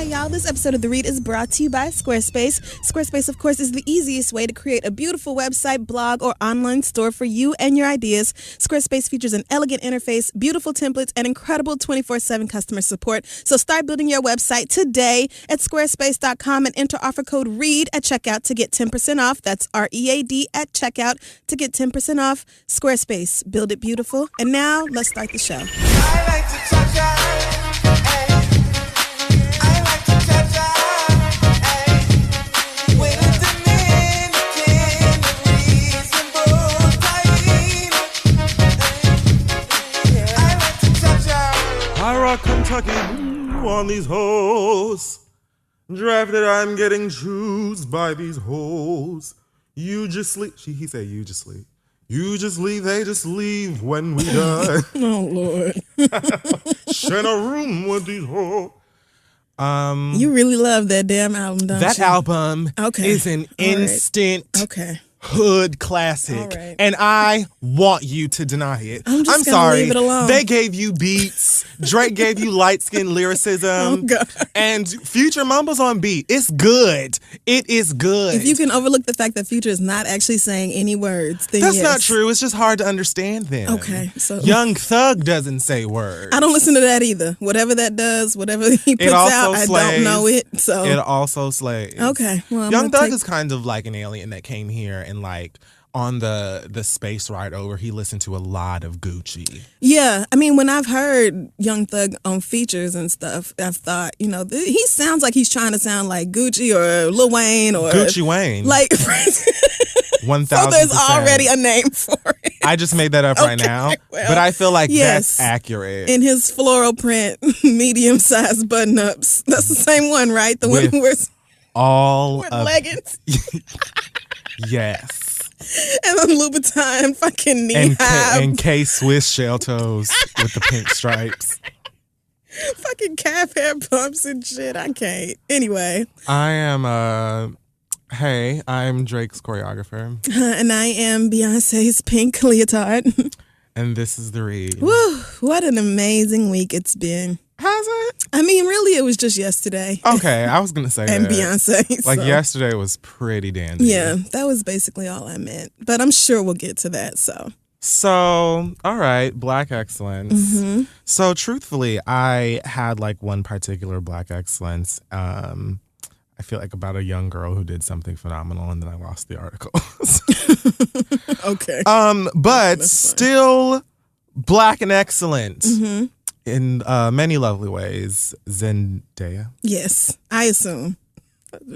Hey y'all, this episode of The Read is brought to you by Squarespace. Squarespace, of course, is the easiest way to create a beautiful website, blog, or online store for you and your ideas. Squarespace features an elegant interface, beautiful templates, and incredible 24/7 customer support. So start building your website today at squarespace.com and enter offer code READ at checkout to get 10% off. That's READ at checkout to get 10% off. Squarespace, build it beautiful. And now let's start the show. I like to touch Kentucky on these hoes. Drafted, I'm getting choosed by these hoes. You just sleep. He said, you just sleep. You just leave, they just leave when we die. Oh, Lord. Share a room with these hoes. You really love that damn album, don't that you? album is an All instant right. hood classic. All right. And I want you to deny it. I'm just gonna sorry. leave it alone. They gave you beats. Drake gave you light-skinned lyricism. Oh, God. And Future mumbles on beat. It's good. It is good. If you can overlook the fact that Future is not actually saying any words, then That's yes. not true. It's just hard to understand them. Okay, so Young Thug doesn't say words. I don't listen to that either. Whatever that does, whatever he puts out, I don't know it. So It also slays. Okay, well, I'm Young gonna Thug is kind of like an alien that came here and like on the space ride over, he listened to a lot of Gucci. Yeah, I mean, when I've heard Young Thug on features and stuff, I've thought, he sounds like he's trying to sound like Gucci or Lil Wayne or Gucci Wayne. Like, 1,000%. so there's already a name for it. I just made that up right now, well, but I feel like yes. that's accurate. In his floral print, medium-sized button-ups. That's the same one, right? The With one with leggings. Yes. And then Louboutin fucking knee-high. And K-Swiss shell toes with the pink stripes. Fucking calf hair bumps and shit. I can't. Anyway. I'm Drake's choreographer. And I am Beyonce's pink leotard. And this is The Read. Woo, what an amazing week it's been. Has it? I mean, really, it was just yesterday. Okay, I was going to say and that. Beyonce. Like, yesterday was pretty dandy. Yeah, that was basically all I meant. But I'm sure we'll get to that, So, all right, Black Excellence. Mm-hmm. So, truthfully, I had, like, one particular Black Excellence. I feel like about a young girl who did something phenomenal, and then I lost the articles. Okay. But still Black and excellent. Mm-hmm. In many lovely ways. Zendaya. Yes, I assume.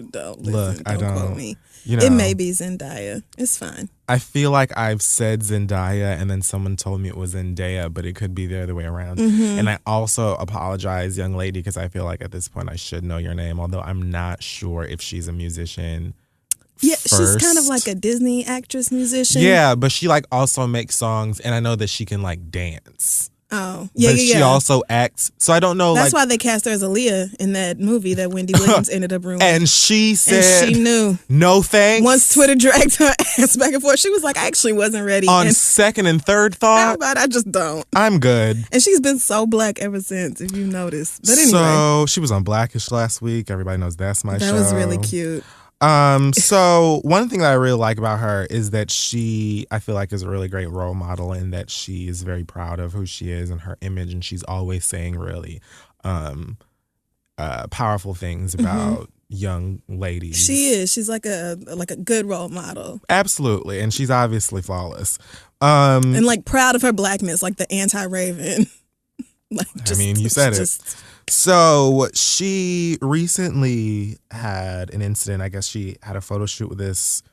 Don't quote me. It may be Zendaya. It's fine. I feel like I've said Zendaya and then someone told me it was Zendaya, but it could be the other way around. Mm-hmm. And I also apologize, young lady, because I feel like at this point I should know your name, although I'm not sure if she's a musician. Yeah, first. She's kind of like a Disney actress musician. Yeah, but she like also makes songs, and I know that she can like dance. Oh, yeah, but she also acts. So I don't know. That's why they cast her as Aaliyah in that movie that Wendy Williams ended up ruining. And she said, and she knew. No thanks. Once Twitter dragged her ass back and forth, she was like, I actually wasn't ready. On second and third thought. How about I just don't? I'm good. And she's been so black ever since, if you noticed. But anyway. So she was on Blackish last week. Everybody knows that's my show. That was really cute. So one thing that I really like about her is that I feel like is a really great role model in that she is very proud of who she is and her image, and she's always saying really powerful things about young ladies. She is. She's like a good role model. Absolutely, and she's obviously flawless. And like proud of her blackness, like the anti-Raven. You said it. So she recently had an incident. I guess she had a photo shoot with this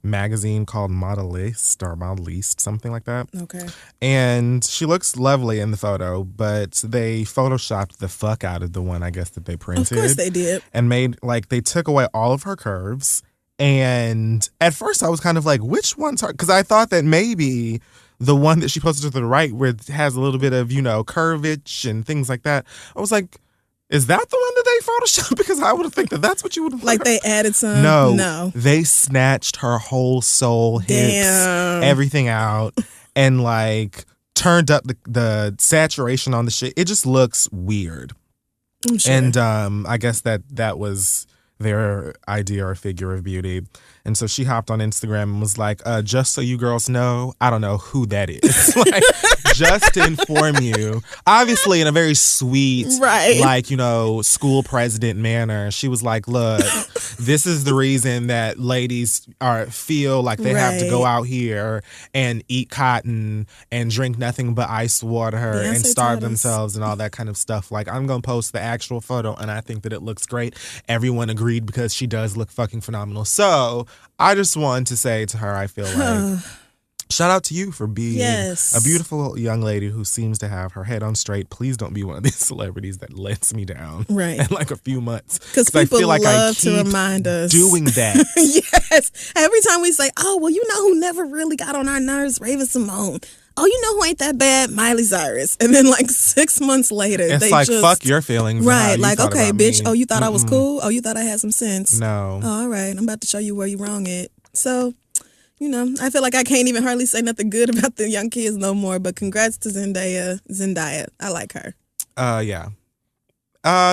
magazine called Modeliste, something like that. Okay. And she looks lovely in the photo, but they photoshopped the fuck out of the one, I guess, that they printed. Of course they did. And they took away all of her curves. And at first I was kind of like, which one's her? Because I thought that maybe the one that she posted to the right where it has a little bit of, curvage and things like that. I was like, is that the one that they photoshopped? Because I would think that that's what you would have. Like they added some? No. They snatched her whole soul, hips, everything out, and turned up the saturation on the shit. It just looks weird. I'm sure. And I guess that was their idea or figure of beauty. And so she hopped on Instagram and was like, just so you girls know, I don't know who that is. Like, just to inform you, obviously in a very sweet, right, like, school president manner. She was like, look, this is the reason that ladies feel like they have to go out here and eat cotton and drink nothing but ice water Beyonce and starve themselves and all that kind of stuff. Like, I'm going to post the actual photo and I think that it looks great. Everyone agreed because she does look fucking phenomenal. So I just wanted to say to her, I feel like, shout out to you for being a beautiful young lady who seems to have her head on straight. Please don't be one of these celebrities that lets me down in like a few months. Because people love to remind us. Doing that. Yes. Every time we say, oh, well, you know who never really got on our nerves? Raven-Symoné. Oh, you know who ain't that bad? Miley Cyrus. And then like 6 months later, it's like, fuck your feelings. Right. Like, okay, bitch. Me. Oh, you thought I was cool? Oh, you thought I had some sense? No. Oh, all right. I'm about to show you where you wrong at. So, I feel like I can't even hardly say nothing good about the young kids no more. But congrats to Zendaya. I like her. Yeah.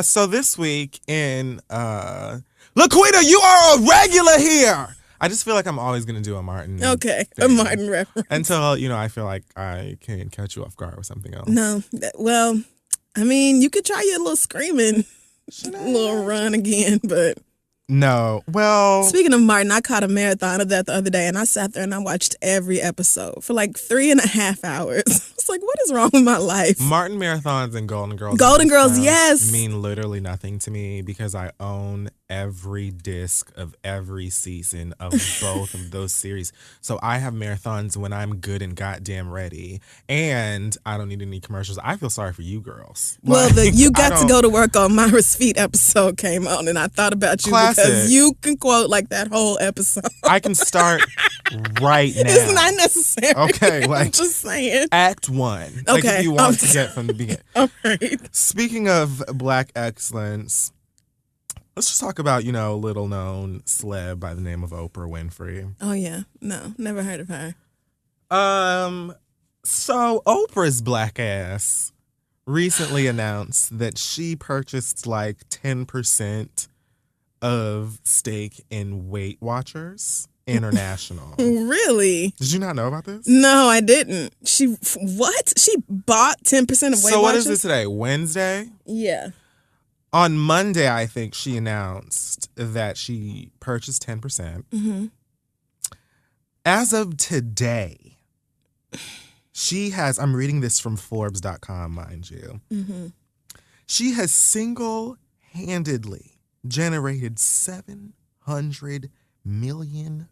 So this week in LaQuita, you are a regular here. I just feel like I'm always going to do a Martin. Okay, a Martin reference. Until, I feel like I can catch you off guard with something else. No. Well, I mean, you could try your little screaming little run again, but... No. Well... Speaking of Martin, I caught a marathon of that the other day, and I sat there and I watched every episode for like 3.5 hours. It's like, what is wrong with my life? Martin marathons and Golden Girls. Golden Girls, yes. Mean literally nothing to me because I own every disc of every season of both of those series. So I have marathons when I'm good and goddamn ready. And I don't need any commercials. I feel sorry for you girls. Well, the You Got to Go to Work on Myra's Feet episode came on, and I thought about you because you can quote like that whole episode. I can start right now. It's not necessary. Okay, like I'm just saying. Act 1. Okay. Like if you want to get from the beginning. All right. Speaking of Black excellence, let's just talk about, little known celeb by the name of Oprah Winfrey. Oh yeah. No, never heard of her. So Oprah's black ass recently announced that she purchased like 10% of stake in Weight Watchers International. Really? Did you not know about this? No, I didn't. What? She bought 10% of Weight Watchers? So what is this today? Wednesday? Yeah. On Monday, I think she announced that she purchased 10%. Mm-hmm. As of today, she has, I'm reading this from Forbes.com, mind you. Mm-hmm. She has single-handedly generated $700 million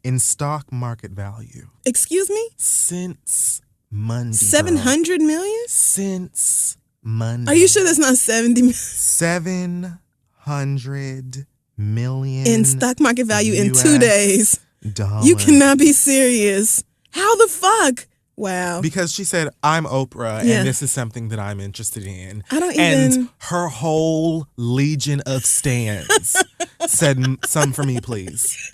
in stock market value. Excuse me? Since Monday. 700 million? Since Monday. Are you sure that's not 70 million? 700 million in stock market value in 2 days. Dollars. You cannot be serious. How the fuck? Wow. Because she said, I'm Oprah, and this is something that I'm interested in. I don't even... And her whole legion of stans said, some for me, please.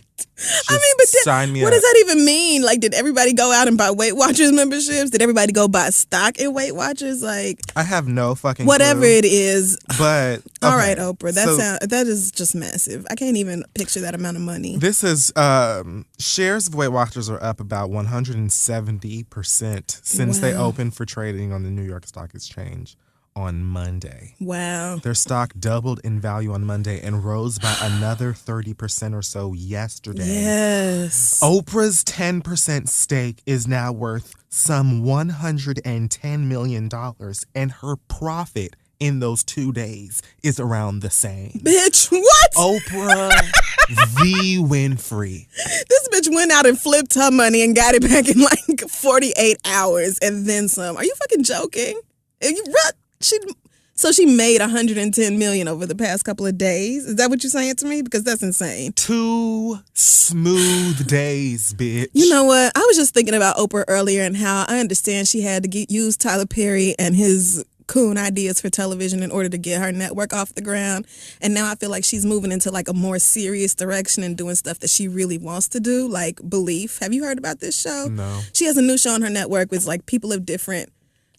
I mean, but sign me what up. does that even mean? Like, did everybody go out and buy Weight Watchers memberships? Did everybody go buy stock in Weight Watchers? Like, I have no fucking whatever clue. it is. But okay. All right, Oprah, that is just massive. I can't even picture that amount of money. This is shares of Weight Watchers are up about 170% since they opened for trading on the New York Stock Exchange on Monday. Wow. Their stock doubled in value on Monday and rose by another 30% or so yesterday. Yes. Oprah's 10% stake is now worth some $110 million, and her profit in those 2 days is around the same. Bitch, what? Oprah the Winfrey. This bitch went out and flipped her money and got it back in like 48 hours and then some. Are you fucking joking? So she made $110 million over the past couple of days. Is that what you're saying to me? Because that's insane. 2 smooth days, bitch. You know what? I was just thinking about Oprah earlier and how I understand she had to use Tyler Perry and his coon ideas for television in order to get her network off the ground. And now I feel like she's moving into like a more serious direction and doing stuff that she really wants to do, like Belief. Have you heard about this show? No. She has a new show on her network with like people of different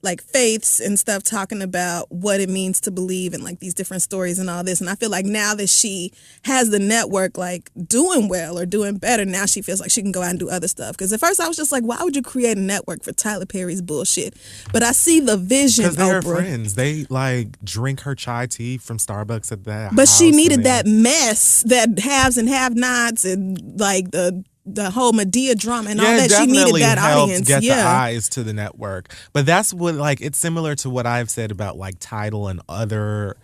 like faiths and stuff, talking about what it means to believe in like these different stories and all this. And I feel like now that she has the network like doing well or doing better, now she feels like she can go out and do other stuff. Because at first I was just like, why would you create a network for Tyler Perry's bullshit? But I see the vision. Because they're Oprah. friends. They like drink her chai tea from Starbucks at that. But house she needed and then- that mess, that haves and have-nots, and like the whole Medea drama and all that. She needed that audience. Get the eyes to the network. But that's what, like, it's similar to what I've said about like Tidal and other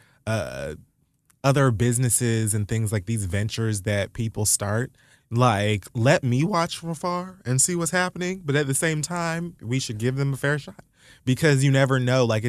businesses and things like these ventures that people start. Like, let me watch from afar and see what's happening. But at the same time, we should give them a fair shot, because you never know. Like,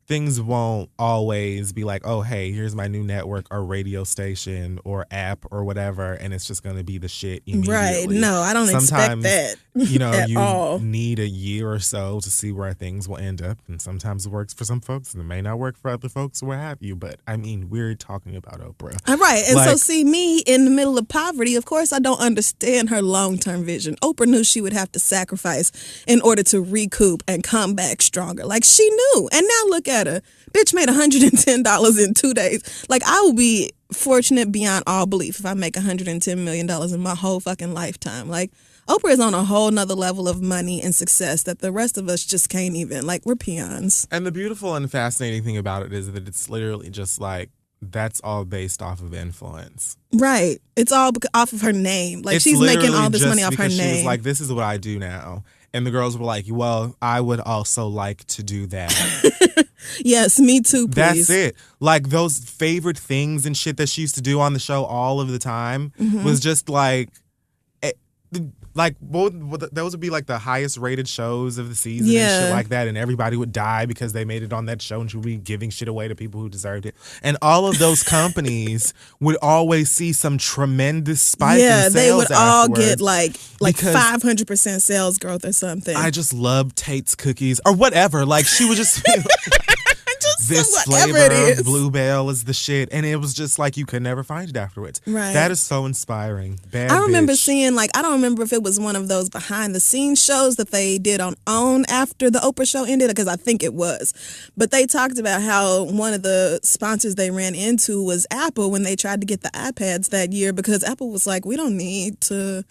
things won't always be like, oh, hey, here's my new network or radio station or app or whatever, and it's just going to be the shit immediately. Right. No, I don't expect that. You need a year or so to see where things will end up, and sometimes it works for some folks and it may not work for other folks or what have you. But I mean, we're talking about Oprah. Right. And like, so see, me in the middle of poverty, of course I don't understand her long-term vision. Oprah knew she would have to sacrifice in order to recoup and come back stronger. Like, she knew. And now look at her. Bitch made $110 in 2 days. Like, I will be fortunate beyond all belief if I make $110 million in my whole fucking lifetime. Like, Oprah is on a whole nother level of money and success that the rest of us just can't even. Like, we're peons. And the beautiful and fascinating thing about it is that it's literally just like, that's all based off of influence. Right. It's all off of her name. Like, she's making all this money off her name. She was like, this is what I do now. And the girls were like, well, I would also like to do that. Yes, me too, please. That's it. Like, those favorite things and shit that she used to do on the show all of the time was just like, those would be like the highest rated shows of the season and shit like that, and everybody would die because they made it on that show and she would be giving shit away to people who deserved it. And all of those companies would always see some tremendous spike in sales. They would all get afterwards. like 500% sales growth or something. I just love Tate's cookies or whatever. Like, she would just this flavor of Bluebell is the shit, and it was just like you could never find it afterwards. Right. That is so inspiring. Bad I remember bitch. seeing, like, I don't remember if it was one of those behind the scenes shows that they did on OWN after the Oprah show ended, because I think it was. But they talked about how one of the sponsors they ran into was Apple when they tried to get the iPads that year, because Apple was like, we don't need to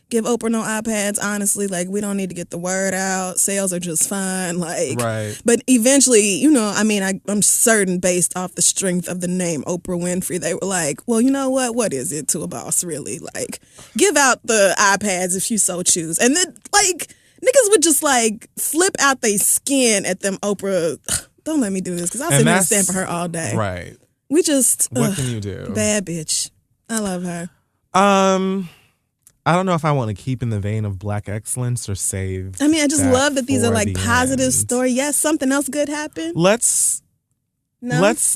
give Oprah no iPads, honestly. Like, we don't need to get the word out. Sales are just fine. Like, right. But eventually, I mean, I'm certain based off the strength of the name Oprah Winfrey, they were like, well, you know what is it to a boss, really? Like, give out the iPads if you so choose. And then, like, niggas would just, like, flip out their skin at them Oprah. Don't let me do this, because I'll sit here and stand for her all day. Right. We just... What can you do? Bad bitch. I love her. I don't know if I want to keep in the vein of Black excellence or save. I mean, I just love that these are like the positive end. stories. Yes, something else good happened. Let's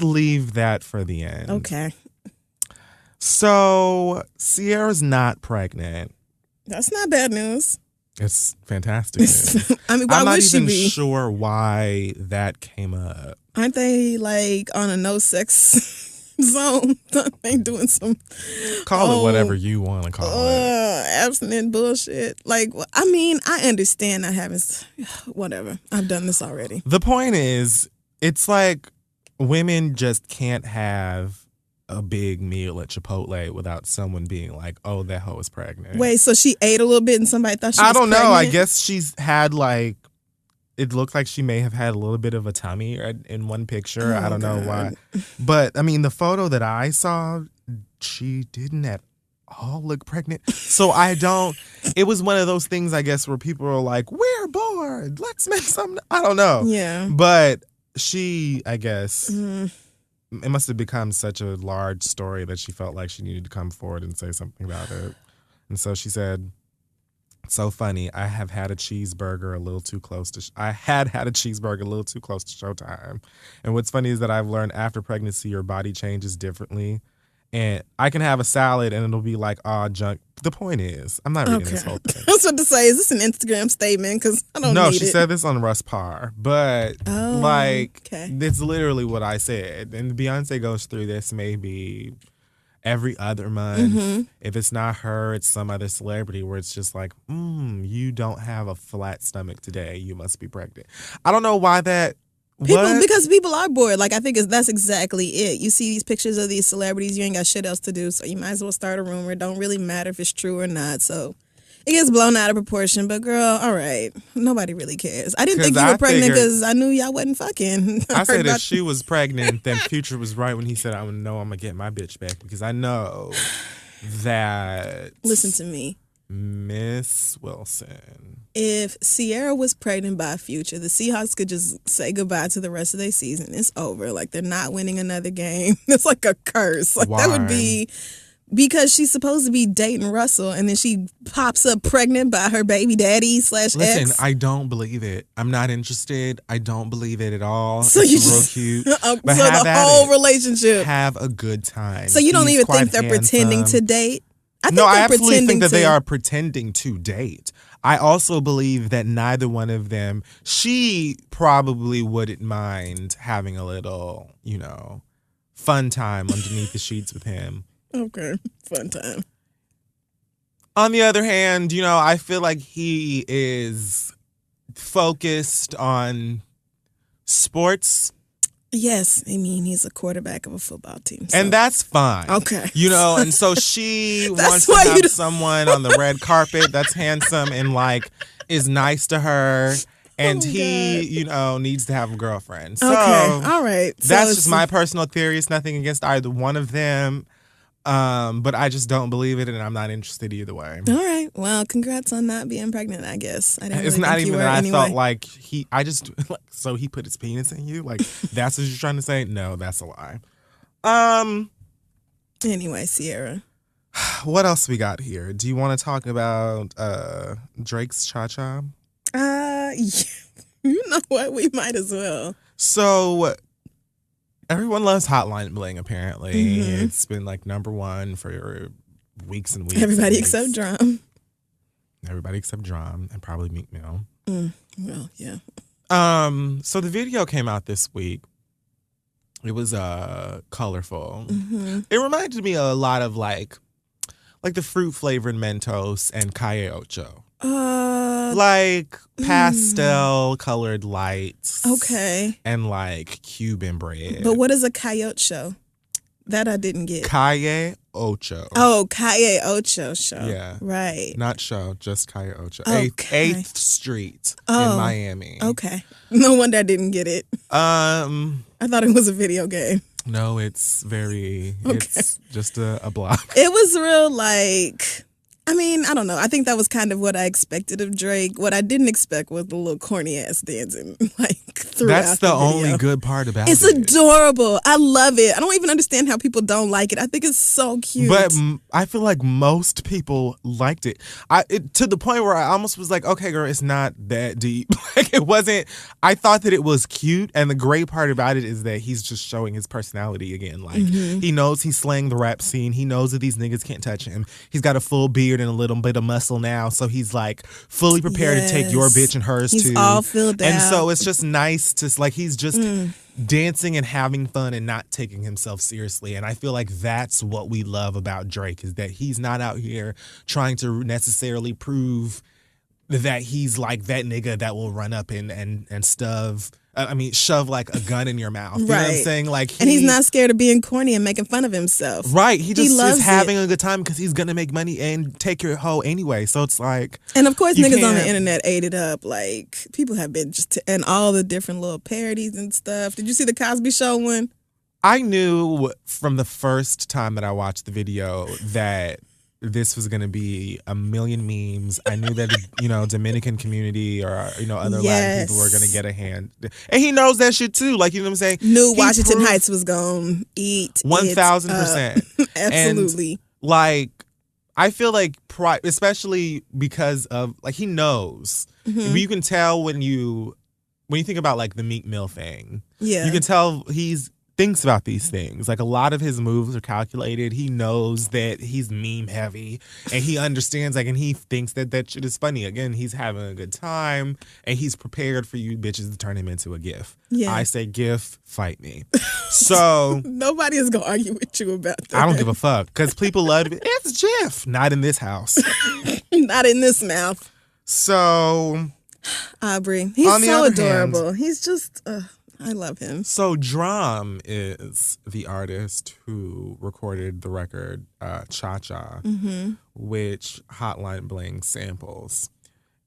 leave that for the end. Okay. So Sierra's not pregnant. That's not bad news. It's fantastic news. I mean, why I'm not would she even be? sure why that came up. Aren't they like on a no sex zone? They doing some Call it whatever you want to call it. Abstinent bullshit. Like, I mean, I understand not having whatever. I've done this already. The point is, it's like women just can't have a big meal at Chipotle without someone being like, oh, that hoe is pregnant. Wait, so she ate a little bit and somebody thought she was pregnant? I don't know. I guess she's had like, it looked like she may have had a little bit of a tummy in one picture. I don't know why. But, I mean, the photo that I saw, she didn't at all look pregnant. So it was one of those things, I guess, where people are like, we're bored. Let's make something. I don't know. Yeah. But she, I guess, it must have become such a large story that she felt like she needed to come forward and say something about it. And so she said, so funny. I had a cheeseburger a little too close to showtime. And what's funny is that I've learned after pregnancy, your body changes differently. And I can have a salad and it'll be like, junk. The point is, I'm not reading this whole thing. I was about to say, is this an Instagram statement? Because I don't need it. No, she said this on Russ Parr. But, it's literally what I said. And Beyonce goes through this maybe every other month. If it's not her, it's some other celebrity where it's just like, you don't have a flat stomach today. You must be pregnant. I don't know why that. Because people are bored. Like, I think that's exactly it. You see these pictures of these celebrities, you ain't got shit else to do, so you might as well start a rumor. It don't really matter if it's true or not. So it gets blown out of proportion. But girl, all right, nobody really cares. I didn't think you were pregnant because I knew y'all wasn't fucking. I said if she was pregnant, then Future was right when he said, "I know I'm gonna get my bitch back," because I know that. Listen to me, Miss Wilson. If Sierra was pregnant by Future, the Seahawks could just say goodbye to the rest of their season. It's over. Like, they're not winning another game. It's like a curse. Like, Why? that would be because she's supposed to be dating Russell, and then she pops up pregnant by her baby daddy / ex. Listen, I don't believe it. I'm not interested. I don't believe it at all. So it's you real just, cute. But so the whole relationship. Have a good time. So you don't even think they're pretending to date? I absolutely think that they are pretending to date. I also believe that neither one of them, she probably wouldn't mind having a little, fun time underneath the sheets with him. Okay, fun time. On the other hand, I feel like he is focused on sports. Yes, I mean, he's a quarterback of a football team. So. And that's fine. Okay. And so she wants to have someone on the red carpet that's handsome and, is nice to her. And he, needs to have a girlfriend. So okay, all right. That's just my personal theory. It's nothing against either one of them. But I just don't believe it, and I'm not interested either way. All right. Well, congrats on not being pregnant, I guess. I didn't it's really not think even you were that anyway. I thought so he put his penis in you? That's what you're trying to say? No, that's a lie. Anyway, Sierra. What else we got here? Do you want to talk about Drake's Cha-Cha? Yeah. You know what? We might as well. So everyone loves Hotline Bling, apparently. It's been number one for weeks and weeks. Everybody except Drum. Everybody except Drum and probably Meek Mill. Well, yeah. So the video came out this week. It was colorful. It reminded me a lot of the fruit flavored Mentos and Calle Ocho. Pastel colored lights. Okay. And Cuban bread. But what is a coyote show? That I didn't get. Calle Ocho. Oh, Calle Ocho show. Yeah. Right. Not show, just Calle Ocho. Okay. 8th Street in Miami. Okay. No wonder I didn't get it. I thought it was a video game. No, it's it's just a block. It was real I don't know. I think that was kind of what I expected of Drake. What I didn't expect was the little corny ass dancing throughout. That's the only good part about it. It's adorable. I love it. I don't even understand how people don't like it. I think it's so cute. But I feel like most people liked it. To the point where I almost was like, okay, girl, it's not that deep. It wasn't. I thought that it was cute. And the great part about it is that he's just showing his personality again. He knows he's slaying the rap scene. He knows that these niggas can't touch him. He's got a full beard and a little bit of muscle now. So he's fully prepared to take your bitch and hers too. He's all filled out. And so it's just nice to he's just dancing and having fun and not taking himself seriously. And I feel like that's what we love about Drake, is that he's not out here trying to necessarily prove that he's that nigga that will run up and shove a gun in your mouth. You know what I'm saying? And he's not scared of being corny and making fun of himself. Right. He just is having a good time because he's going to make money and take your hoe anyway. So it's And of course, niggas on the internet ate it up. People have been and all the different little parodies and stuff. Did you see the Cosby Show one? I knew from the first time that I watched the video that this was going to be a million memes. I knew that, Dominican community or, other Latin people were going to get a hand. And he knows that shit too. You know what I'm saying? Knew Washington Heights was going to eat 1,000%. Absolutely. And, I feel especially because of, he knows. You can tell when you think about, the Meek Mill thing. Yeah. You can tell he's thinks about these things. Like, a lot of his moves are calculated. He knows that he's meme heavy, and he understands, like, and he thinks that that shit is funny. Again, he's having a good time, and he's prepared for you bitches to turn him into a GIF. Yeah. I say GIF, fight me. So nobody is gonna argue with you about that. I don't give a fuck, because people love it. It's GIF, not in this house. Not in this mouth. So Aubrey, he's so adorable. He's just, I love him. So Drum is the artist who recorded the record Cha Cha, which Hotline Bling samples.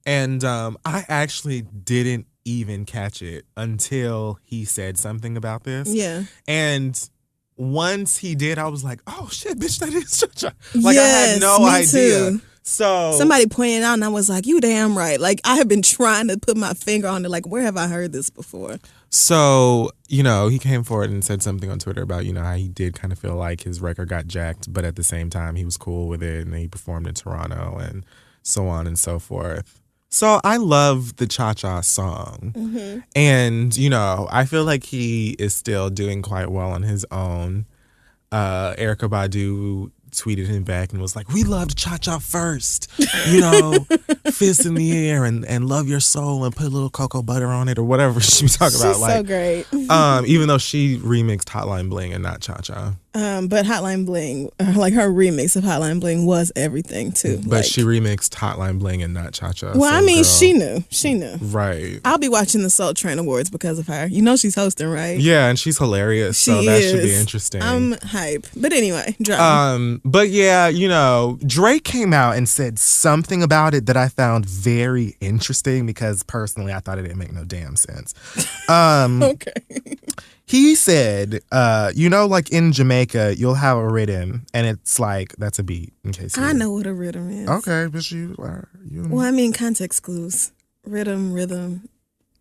And I actually didn't even catch it until he said something about this. Yeah. And once he did, I was like, oh shit, bitch, that is Cha Cha. Like, yes, I had no idea. Too. So somebody pointed out, and I was like, you damn right. Like, I have been trying to put my finger on it. Like, where have I heard this before? So, you know, he came forward and said something on Twitter about, you know, how he did kind of feel like his record got jacked, but at the same time, he was cool with it, and he performed in Toronto and so on and so forth. So I love the Cha Cha song. And, you know, I feel like he is still doing quite well on his own. Erykah Badu tweeted him back and was like, we loved Cha Cha first, you know, fist in the air and love your soul and put a little cocoa butter on it or whatever she was talking about. She's like, so great. Even though she remixed Hotline Bling and not Cha Cha. But Hotline Bling, like her remix of Hotline Bling was everything too. But like, she remixed Hotline Bling and not Cha Cha. Well, so I mean, girl. She knew. Right. I'll be watching the Soul Train Awards because of her. You know she's hosting, right? Yeah, and she's hilarious, so that should be interesting. I'm hype. But anyway, drama. But yeah, you know, Drake came out and said something about it that I found very interesting because personally I thought it didn't make no damn sense. Okay. He said, you know, like in Jamaica, you'll have a rhythm and it's like, that's a beat in case I know what a rhythm is. Okay, but you well, I mean, context clues. Rhythm.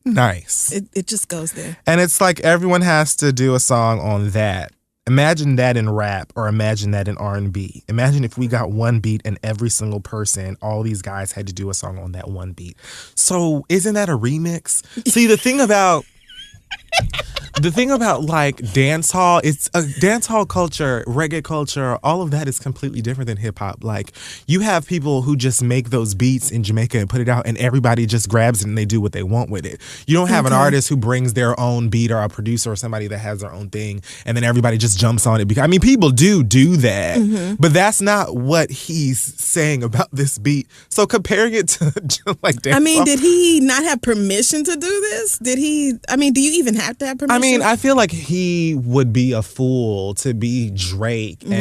Nice. It just goes there. And it's like everyone has to do a song on that. Imagine that in rap or imagine that in R&B. Imagine if we got one beat and every single person, all these guys had to do a song on that one beat. So isn't that a remix? See, the thing about like dance hall, it's a dance hall culture, reggae culture, all of that is completely different than hip hop. Like, you have people who just make those beats in Jamaica and put it out and everybody just grabs it and they do what they want with it. You don't have an artist who brings their own beat or a producer or somebody that has their own thing and then everybody just jumps on it. Because I mean, people do that, but that's not what he's saying about this beat. So comparing it to like dance hall, did he not have permission to do this? Do you even have to have permission? I mean, I feel like he would be a fool to be Drake and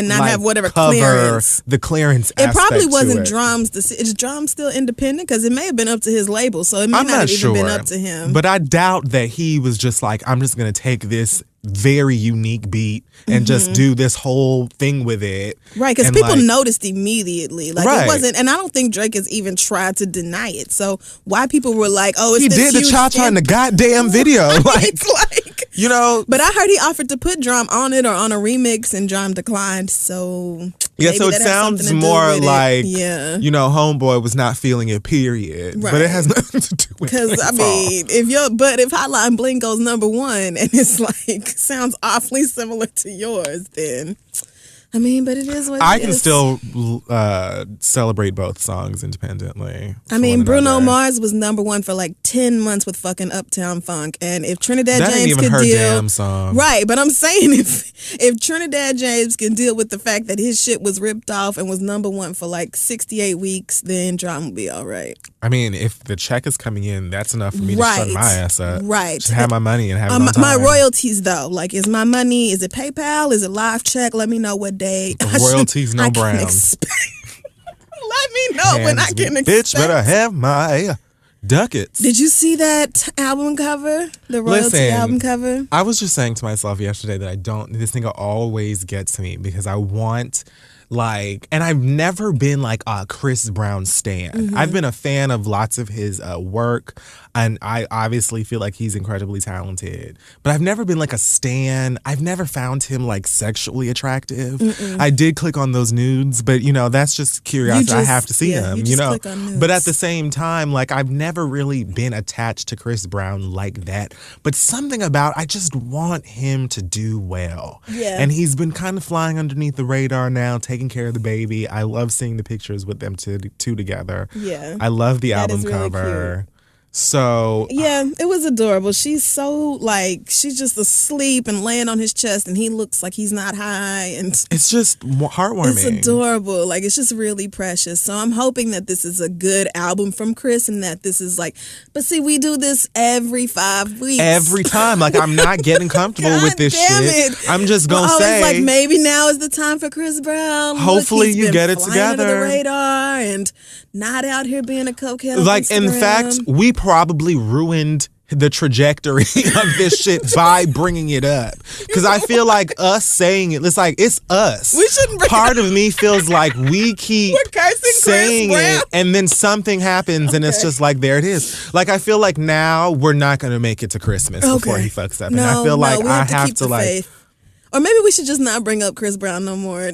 not like, have whatever cover clearance. The clearance It probably aspect wasn't to it. Drum's. Is Drum still independent? Because it may have been up to his label, so it may not have even been up to him. But I doubt that he was just like, I'm just going to take this very unique beat and just do this whole thing with it. Right, because people noticed immediately. Like, it wasn't, and I don't think Drake has even tried to deny it. So why people were like, oh, it's he this did the cha-cha in the goddamn video. You know. But I heard he offered to put Drum on it or on a remix and Drum declined. So yeah, so it sounds more like, you know, Homeboy was not feeling it, period. Right. But it has nothing to do with it. Because, I mean, if Hotline Bling goes #1 and it's like, sounds awfully similar to yours, then I mean, but it is what I it can is. still celebrate both songs independently. I mean, Bruno Mars was #1 for like 10 months with fucking Uptown Funk, and if Trinidad that James ain't even could her deal, damn song, right? But I'm saying if Trinidad James can deal with the fact that his shit was ripped off and was #1 for like 68 weeks, then Drum will be all right. I mean, if the check is coming in, that's enough for me to shut my ass up. Right. Just have my money and have it on time. My royalties, though, like, is my money? Is it PayPal? Is it live check? Let me know what day. Royalties, no brown. Let me know when I can expect. Bitch, better have my ducats. Did you see that album cover? The royalty album cover? I was just saying to myself yesterday that this thing always gets me because I want Like, and I've never been like a Chris Brown stan. I've been a fan of lots of his work, and I obviously feel like he's incredibly talented. But I've never been like a stan. I've never found him like sexually attractive. I did click on those nudes, but you know, that's just curiosity. I have to see him, you know. But at the same time, like I've never really been attached to Chris Brown like that. But something about, I just want him to do well. Yeah. And he's been kind of flying underneath the radar now, taking care of the baby. I love seeing the pictures with them two together. Yeah. I love the album is really cover. cute. So yeah, it was adorable. She's so like, she's just asleep and laying on his chest, and he looks like he's not high, and it's just heartwarming. It's adorable. Like, it's just really precious. So I'm hoping that this is a good album from Chris, and that this is like, but see, we do this every 5 weeks. Every time. Like, I'm not getting comfortable with this shit. It. I'm just going to say. Like, maybe now is the time for Chris Brown. Hopefully Look, you get it flying together. Under the radar and not out here being a cokehead. Like, in fact, we probably ruined the trajectory of this shit by bringing it up, because I feel like us saying it, it's us. We shouldn't bring Part of me feels like we keep saying Chris it, and then something happens, and it's just like, there it is. Like, I feel like now we're not gonna make it to Christmas before he fucks up, and I feel like I have to like. Faith. Or maybe we should just not bring up Chris Brown no more.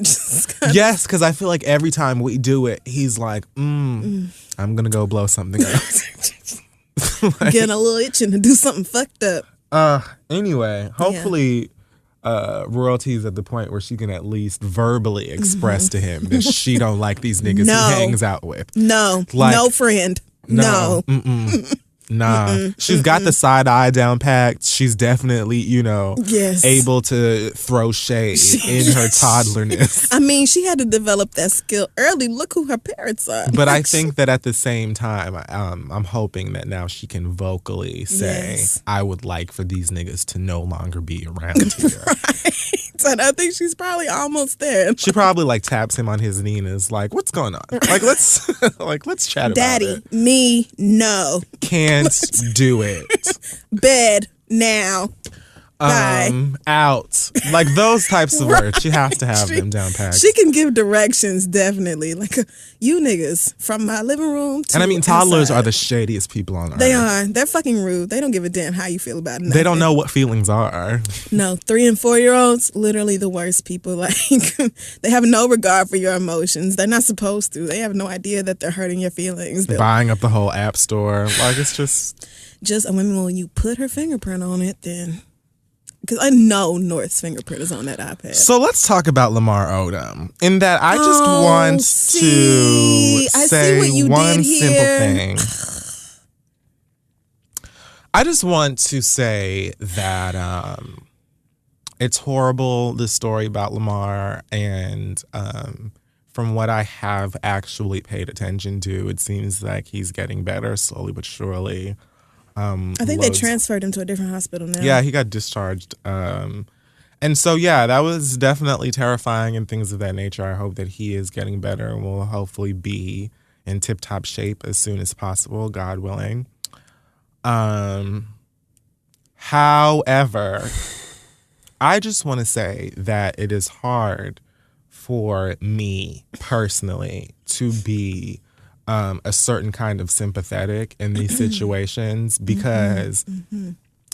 Yes, because I feel like every time we do it, he's like, I'm gonna go blow something up. Like, getting a little itching to do something fucked up. Anyway, hopefully Royalty's at the point where she can at least verbally express to him that she don't like these niggas he hangs out with. No. Like, no friend. No. Nah. She's got the side eye down packed. She's definitely, able to throw shade in her toddlerness. I mean, she had to develop that skill early. Look who her parents are. But I think that at the same time, I'm hoping that now she can vocally say, I would like for these niggas to no longer be around here. Right. And I think she's probably almost there. She probably like taps him on his knee and is like, what's going on? Like, let's chat about Daddy, it. Daddy, me, no. Can't do it. Bed now. Bye. Out. Like those types of words. She has to have them down packed. She can give directions, definitely. Like, you niggas from my living room to And I mean, toddlers outside. are the shadiest people on earth. They are. They're fucking rude. They don't give a damn how you feel about it. They don't know what feelings are. No, 3 and 4-year-olds, literally the worst people. Like, they have no regard for your emotions. They're not supposed to. They have no idea that they're hurting your feelings. Buying up the whole app store. Like, it's just... I mean, when you put her fingerprint on it, then... Because I know North's fingerprint is on that iPad. So let's talk about Lamar Odom. In that I just want to say one simple thing. I just want to say that it's horrible, this story about Lamar. And from what I have actually paid attention to, it seems like he's getting better slowly but surely. I think they transferred him to a different hospital now. Yeah, he got discharged. And so, yeah, that was definitely terrifying and things of that nature. I hope that he is getting better and will hopefully be in tip-top shape as soon as possible, God willing. However, I just want to say that it is hard for me personally to be a certain kind of sympathetic in these situations because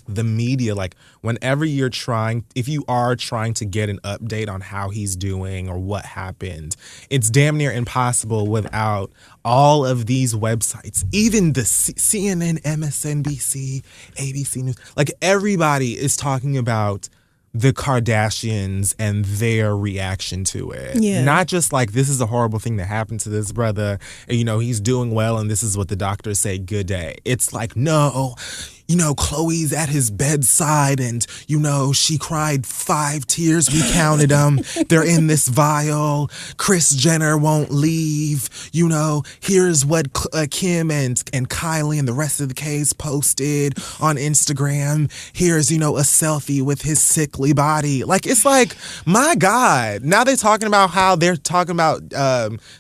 the media, like whenever if you are trying to get an update on how he's doing or what happened, it's damn near impossible without all of these websites, even the CNN, MSNBC, ABC News, like everybody is talking about the Kardashians and their reaction to it. Yeah. Not just like, this is a horrible thing that happened to this brother, and, he's doing well and this is what the doctors say, good day. It's like, no, Chloe's at his bedside and, she cried 5 tears. We counted them. They're in this vial. Kris Jenner won't leave. Here's what Kim and Kylie and the rest of the case posted on Instagram. Here's, a selfie with his sickly body. Like, it's like, my God. Now they're talking about how they're talking about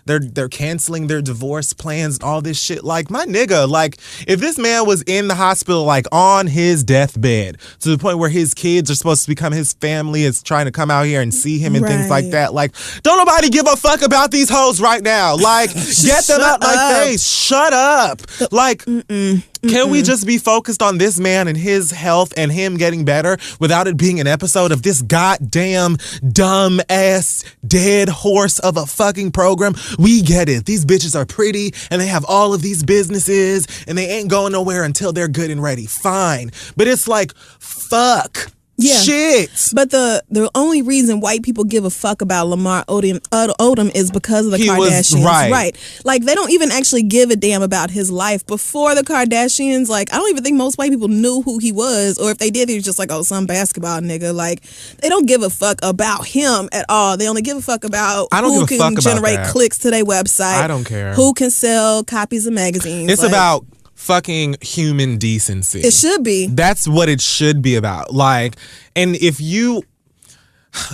they're canceling their divorce plans and all this shit. Like, my nigga, like, if this man was in the hospital, like, like on his deathbed, to the point where his kids are supposed to become his family, is trying to come out here and see him and things like that. Like, don't nobody give a fuck about these hoes right now. Like, get them out my face. Shut up. Like, can we just be focused on this man and his health and him getting better without it being an episode of this goddamn dumb ass dead horse of a fucking program? We get it. These bitches are pretty and they have all of these businesses and they ain't going nowhere until they're good and ready. Fine. But it's like, fuck. Yeah. Shit. But the only reason white people give a fuck about Lamar Odom is because of the Kardashians. Right. Like, they don't even actually give a damn about his life. Before the Kardashians, like, I don't even think most white people knew who he was. Or if they did, he was just like, oh, some basketball nigga. Like, they don't give a fuck about him at all. They only give a fuck about who can generate clicks to their website. I don't care. Who can sell copies of magazines. It's about fucking human decency. It should be. That's what it should be about. Like, and if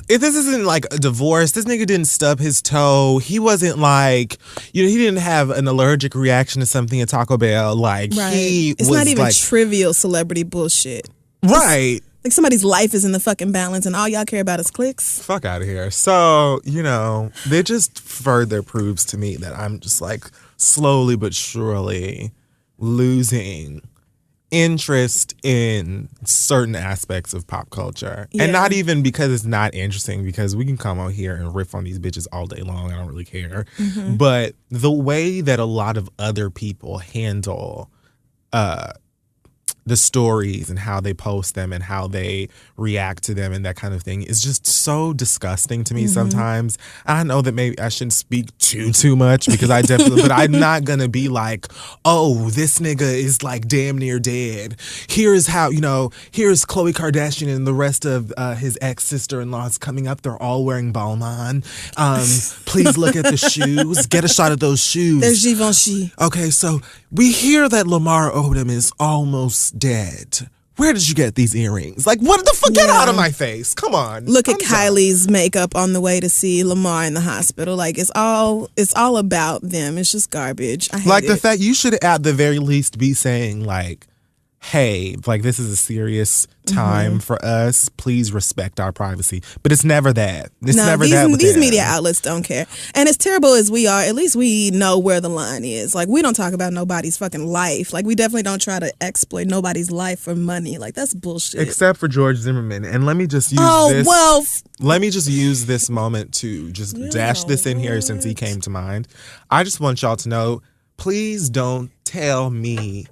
this isn't like a divorce, this nigga didn't stub his toe. He wasn't like, he didn't have an allergic reaction to something at Taco Bell. Like, it's not even like trivial celebrity bullshit. Right. Like, somebody's life is in the fucking balance and all y'all care about is clicks. Fuck out of here. So, they just further proves to me that I'm just like slowly but surely losing interest in certain aspects of pop culture. And not even because it's not interesting, because we can come out here and riff on these bitches all day long. I don't really care. But the way that a lot of other people handle the stories and how they post them and how they react to them and that kind of thing is just so disgusting to me sometimes. I know that maybe I shouldn't speak too much because I definitely, but I'm not going to be like, oh, this nigga is like damn near dead. Here's how, here's Khloe Kardashian and the rest of his ex-sister-in-laws coming up. They're all wearing Balmain. Please look at the shoes. Get a shot of those shoes. There's Givenchy. Okay, so we hear that Lamar Odom is almost dead. Where did you get these earrings? Like, what the fuck? Get out of my face. Come on. Look at Kylie's makeup on the way to see Lamar in the hospital. Like, it's all about them. It's just garbage. I hate it. The fact you should at the very least be saying, like, hey, like, this is a serious time for us. Please respect our privacy. But it's never that. It's never that. These media outlets don't care. And as terrible as we are, at least we know where the line is. Like, we don't talk about nobody's fucking life. Like, we definitely don't try to exploit nobody's life for money. Like, that's bullshit. Except for George Zimmerman. And let me just use let me just use this moment to just dash this in here since he came to mind. I just want y'all to know, please don't tell me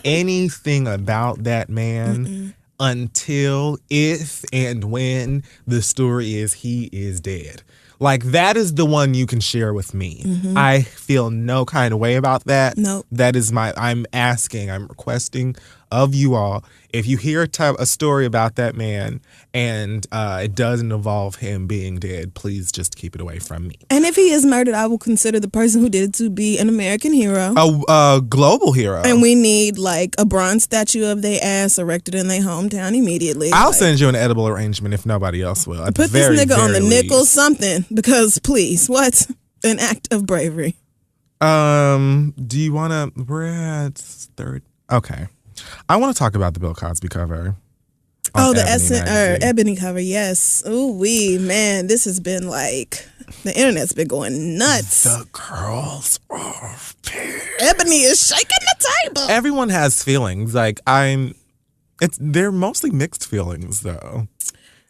anything about that man until, if and when the story is he is dead. Like, that is the one you can share with me. I feel no kind of way about that. Nope. That is I'm requesting of you all, if you hear a story about that man and it doesn't involve him being dead, please just keep it away from me. And if he is murdered, I will consider the person who did it to be an American hero. A global hero. And we need, like, a bronze statue of their ass erected in their hometown immediately. I'll send you an edible arrangement if nobody else will. Put this nigga on the nickel something, because please, what an act of bravery. Do you want to? We're at third. Okay. I want to talk about the Bill Cosby cover. Oh, the Ebony cover, yes. Ooh wee, man, this has been like, the internet's been going nuts. The girls are pissed. Ebony is shaking the table. Everyone has feelings. Like, they're mostly mixed feelings though.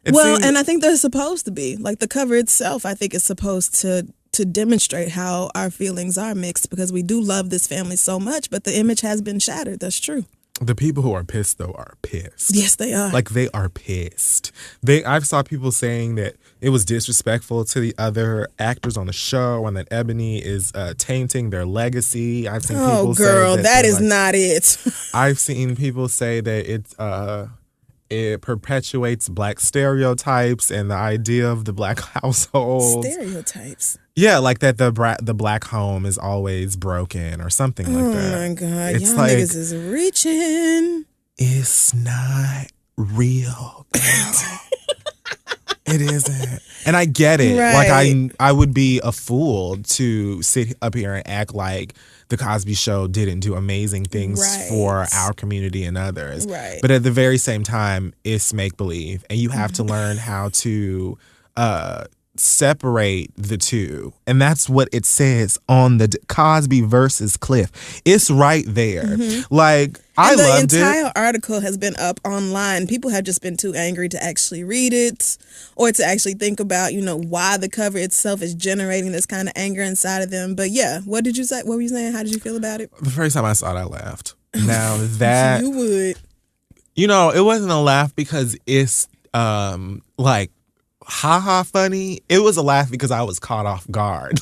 And I think they're supposed to be. Like, the cover itself, I think, is supposed to demonstrate how our feelings are mixed, because we do love this family so much, but the image has been shattered. That's true. The people who are pissed, though, are pissed. Yes, they are. Like, they are pissed. I've saw people saying that it was disrespectful to the other actors on the show and that Ebony is tainting their legacy. I've seen people say that is not it. I've seen people say that it perpetuates black stereotypes and the idea of the black household. Stereotypes? Yeah, like that the black home is always broken or something like that. Oh my God, it's y'all like, niggas is reaching. It's not real, girl. It isn't. And I get it. Right. Like, I would be a fool to sit up here and act like The Cosby Show didn't do amazing things for our community and others. Right. But at the very same time, it's make-believe. And you have to learn how to separate the two. And that's what it says on the Cosby versus Cliff. It's right there. Like, I loved it. The entire article has been up online. People have just been too angry to actually read it or to actually think about, why the cover itself is generating this kind of anger inside of them. But yeah, what did you say? What were you saying? How did you feel about it? The first time I saw it, I laughed. Now that... You would. It wasn't a laugh because it's like ha funny. It was a laugh because I was caught off guard.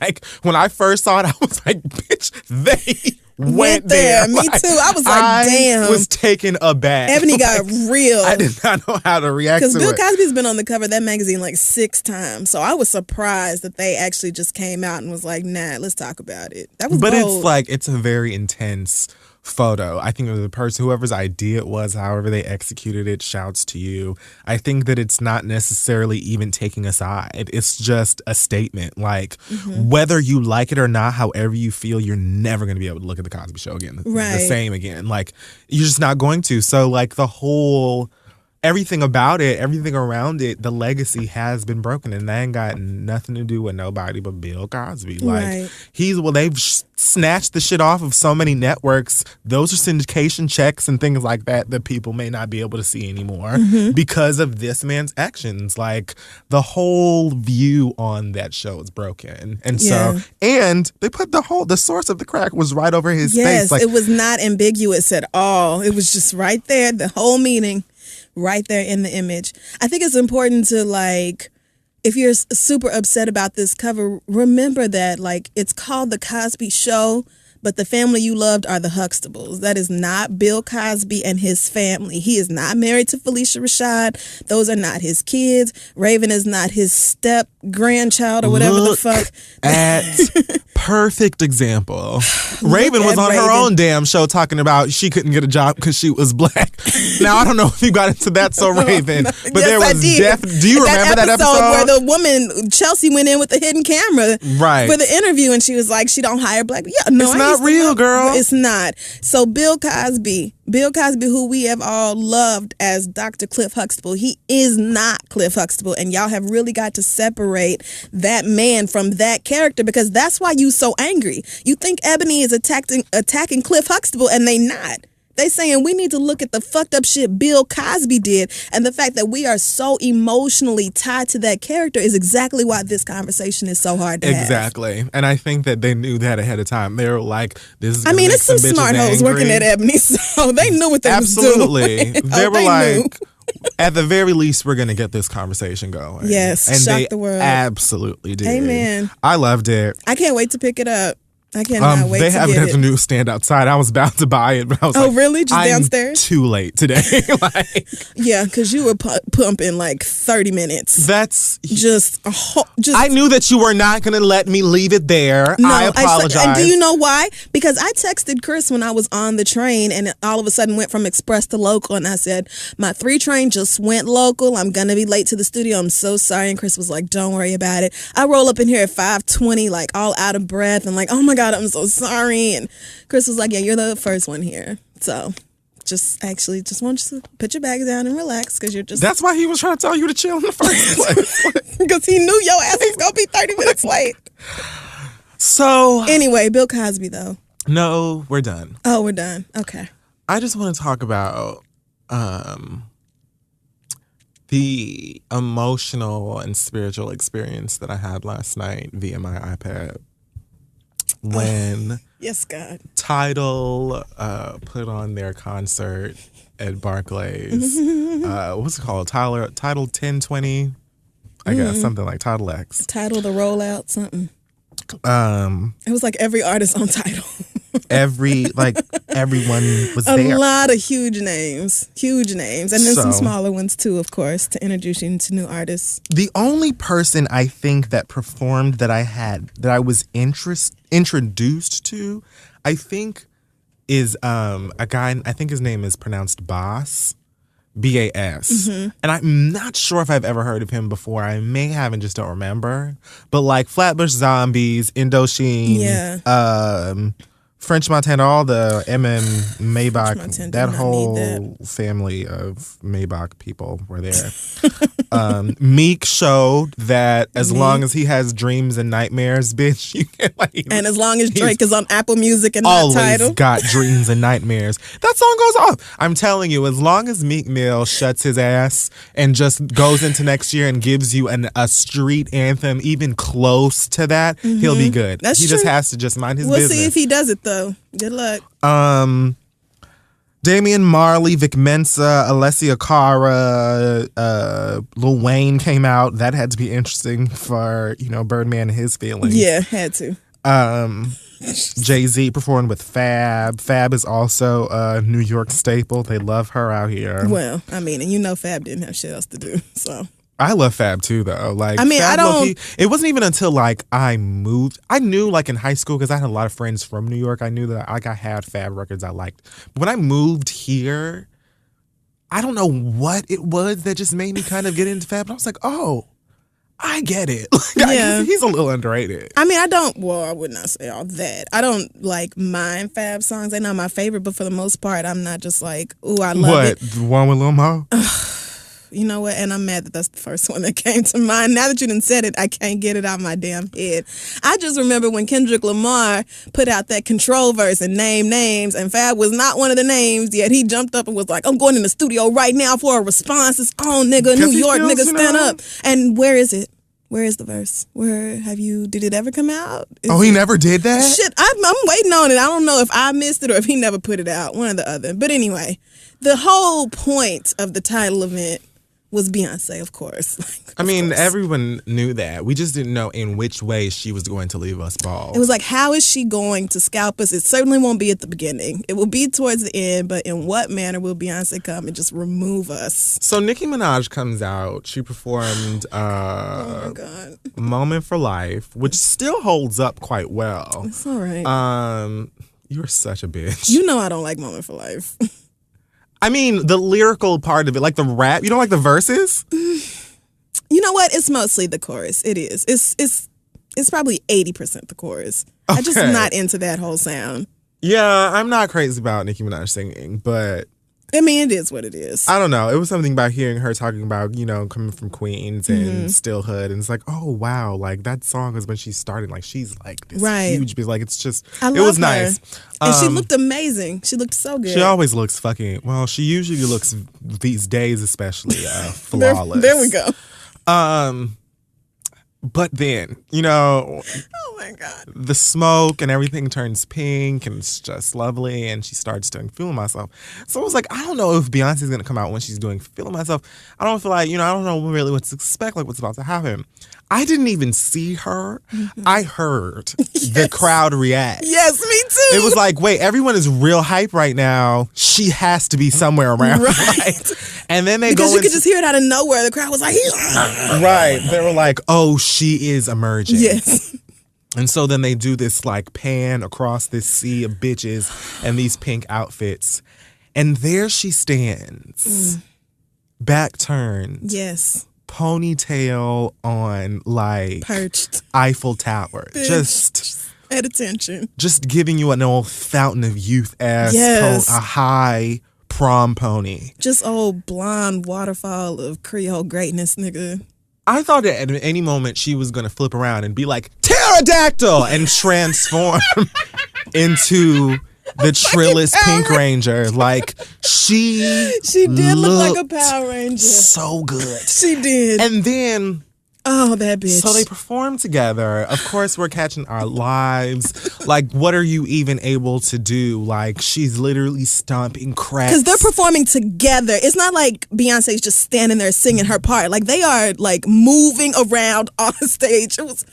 Like when I first saw it, I was like, bitch, they went there. Me too. I was like, damn. I was taken aback. Ebony got real. I did not know how to react to it. Because Bill Cosby's been on the cover of that magazine like 6 times. So I was surprised that they actually just came out and was like, nah, let's talk about it. That was bold. It's like, it's a very intense photo. I think the person, whoever's idea it was, however they executed it, shouts to you. I think that it's not necessarily even taking a side. It's just a statement. Like, whether you like it or not, however you feel, you're never going to be able to look at The Cosby Show again. The same again. Like, you're just not going to. So, like, the whole... everything about it, everything around it, the legacy has been broken, and that ain't got nothing to do with nobody but Bill Cosby. Like, they've snatched the shit off of so many networks. Those are syndication checks and things like that people may not be able to see anymore because of this man's actions. Like, the whole view on that show is broken. And and they put the source of the crack was right over his face. Like, it was not ambiguous at all. It was just right there, the whole meaning. Right there in the image. I think it's important to, like, if you're super upset about this cover, remember that, like, it's called The Cosby Show, but the family you loved are the Huxtables. That is not Bill Cosby and his family. He is not married to Felicia Rashad. Those are not his kids. Raven is not his step grandchild or whatever the fuck. At perfect example. Raven was on her own damn show talking about she couldn't get a job because she was black. Now, I don't know if you got into that, so Raven, but yes, there was do you remember that episode where the woman Chelsea went in with the hidden camera for the interview, and she was like, she don't hire black people. Yeah, no, it's not real, girl. It's not. So Bill Cosby, who we have all loved as Dr. Cliff Huxtable, he is not Cliff Huxtable, and y'all have really got to separate that man from that character, because that's why you so angry. You think Ebony is attacking Cliff Huxtable, and they not. They saying we need to look at the fucked up shit Bill Cosby did, and the fact that we are so emotionally tied to that character is exactly why this conversation is so hard to have. Exactly. And I think that they knew that ahead of time. They were like, this is it's some smart hoes working at Ebony, so they knew what they was doing. Absolutely. They were like, at the very least, we're going to get this conversation going. Yes, and shock they the world. Absolutely did. Amen. I loved it. I can't wait to pick it up. I cannot wait to get it. They have it at the newsstand outside. I was about to buy it, but I was like, really? Just downstairs? Too late today. Yeah, because you were pumping like 30 minutes. That's just. I knew that you were not going to let me leave it there. No, I apologize. And do you know why? Because I texted Chris when I was on the train, and it all of a sudden went from express to local, and I said, my 3 train just went local. I'm going to be late to the studio. I'm so sorry. And Chris was like, don't worry about it. I roll up in here at 5:20, like all out of breath, and like, oh my God, I'm so sorry. And Chris was like, yeah, you're the first one here. So just want you to put your bags down and relax, because you're just... That's why he was trying to tell you to chill in the first place. Because he knew your ass was going to be 30 minutes late. So... Anyway, Bill Cosby, though. No, we're done. Oh, we're done. Okay. I just want to talk about the emotional and spiritual experience that I had last night via my iPad. When yes, God. Tidal put on their concert at Barclays. What's it called? Tidal 1020? I guess something like Tidal X. Tidal the rollout, something. It was like every artist on Tidal. Everyone was there. A lot of huge names, and then some smaller ones too, of course, to introduce you to new artists. The only person I think that performed that I was introduced to, I think, is a guy. I think his name is pronounced Boss, BAS. And I'm not sure if I've ever heard of him before. I may have and just don't remember. But like Flatbush Zombies, Indochine, French Montana, all the Maybach, that whole family of Maybach people were there. Meek showed that as long as he has dreams and nightmares, bitch, you can like. And as long as Drake is on Apple Music and not always Tidal, got dreams and nightmares. That song goes off. I'm telling you, as long as Meek Mill shuts his ass and just goes into next year and gives you a street anthem even close to that, he'll be good. That's he true. just has to just mind his We'll business. see if he does it though. Good luck. Damian Marley, Vic Mensa, Alessia Cara, Lil Wayne came out. That had to be interesting for, Birdman and his feelings. Yeah, had to. Jay-Z performed with Fab. Fab is also a New York staple. They love her out here. Well, I mean, and Fab didn't have shit else to do, so. I love Fab too, though. Like, I mean, Fab I don't. low-key, it wasn't even until like I moved. I knew like in high school because I had a lot of friends from New York. I knew that like I had Fab records I liked. But when I moved here, I don't know what it was that just made me kind of get into Fab. But I was like, oh, I get it. Yeah. He's a little underrated. I mean, I would not say all that. I don't like mind Fab songs. They're not my favorite, but for the most part, I'm not just like, ooh, I love it. The one with Lil Mo? You know what? And I'm mad that that's the first one that came to mind. Now that you done said it, I can't get it out of my damn head. I just remember when Kendrick Lamar put out that Control verse and named names, and Fab was not one of the names, yet he jumped up and was like, I'm going in the studio right now for a response. It's on, nigga. New York, nigga, stand up. And where is it? Where is the verse? Did it ever come out? He never did that? Shit, I'm waiting on it. I don't know if I missed it or if he never put it out. One or the other. But anyway, the whole point of the title event was Beyonce, of course. Everyone knew that. We just didn't know in which way she was going to leave us bald. It was like, how is she going to scalp us? It certainly won't be at the beginning. It will be towards the end, but in what manner will Beyonce come and just remove us? So Nicki Minaj comes out. She performed Oh my God. Moment for Life, which still holds up quite well. It's all right. You're such a bitch. You know I don't like Moment for Life. I mean, the lyrical part of it, like the rap, you don't like the verses? You know what? It's mostly the chorus. It is. It's probably 80% the chorus. Okay. I'm just not into that whole sound. Yeah, I'm not crazy about Nicki Minaj singing, but I mean, it is what it is. I don't know. It was something about hearing her talking about, coming from Queens and still hood. And it's like, oh, wow. Like, that song is when she started. Like, she's like this huge bitch. Like, it's just, it was nice. And she looked amazing. She looked so good. She always looks she usually looks, these days especially, flawless. There we go. But then, oh my God, the smoke and everything turns pink and it's just lovely. And she starts doing Feeling Myself. So I was like, I don't know if Beyonce's going to come out when she's doing Feeling Myself. I don't feel like, I don't know really what to expect, like what's about to happen. I didn't even see her. I heard the crowd react. Yes, me too. It was like, wait, everyone is real hype right now. She has to be somewhere around. Right. And then because you could just hear it out of nowhere. The crowd was like, right. They were like, oh, she is emerging. Yes. And so then they do this like pan across this sea of bitches and these pink outfits. And there she stands. Back turned. Yes. Ponytail on like perched Eiffel Tower. Bitch. Just at attention. Just giving you an old fountain of youth ass a high prom pony. Just old blonde waterfall of Creole greatness, nigga. I thought that at any moment she was gonna flip around and be like, pterodactyl, and transform into the Trillis Pink Ranger. Like, she did look like a Power Ranger. So good. She did. And then, oh, that bitch. So they performed together. Of course, we're catching our lives. Like, what are you even able to do? Like, she's literally stomping cracks. Because they're performing together. It's not like Beyonce's just standing there singing her part. Like, they are, like, moving around on stage. It was...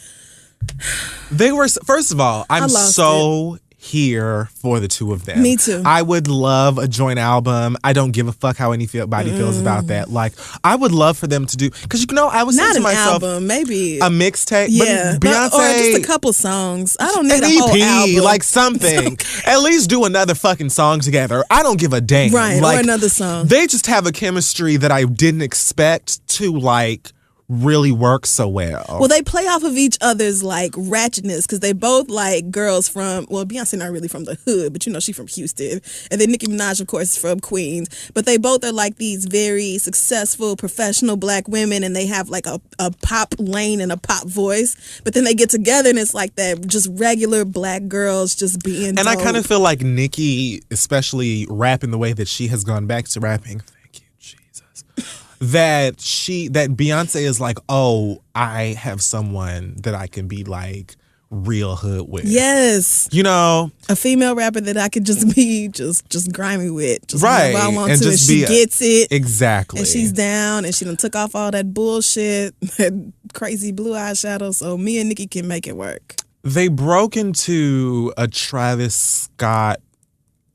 They were, first of all, I'm so here for the two of them. Me too. I would love a joint album. I don't give a fuck how anybody feels about that. Like, I would love for them to do, because I was saying to myself, album, maybe a mixtape. Yeah, but Beyonce, or just a couple songs. I don't need an a whole EP, album. like something. At least do another fucking song together. I don't give a damn. Right, like, or another song. They just have a chemistry that I didn't expect to like really work so well. Well, they play off of each other's like ratchetness, because they both like girls from, well, Beyonce not really from the hood, but she's from Houston, and then Nicki Minaj, of course, is from Queens. But they both are like these very successful, professional black women, and they have like a pop lane and a pop voice. But then they get together, and it's like that just regular black girls just being. And dope. I kind of feel like Nicki, especially rapping the way that she has gone back to rapping. Thank you, Jesus. that Beyonce is like, oh, I have someone that I can be like real hood with. Yes. A female rapper that I could just be just grimy with. Just right. whenever I want and to, just and she gets it. Exactly. And she's down, and she done took off all that bullshit, that crazy blue eyeshadow, so me and Nicki can make it work. They broke into a Travis Scott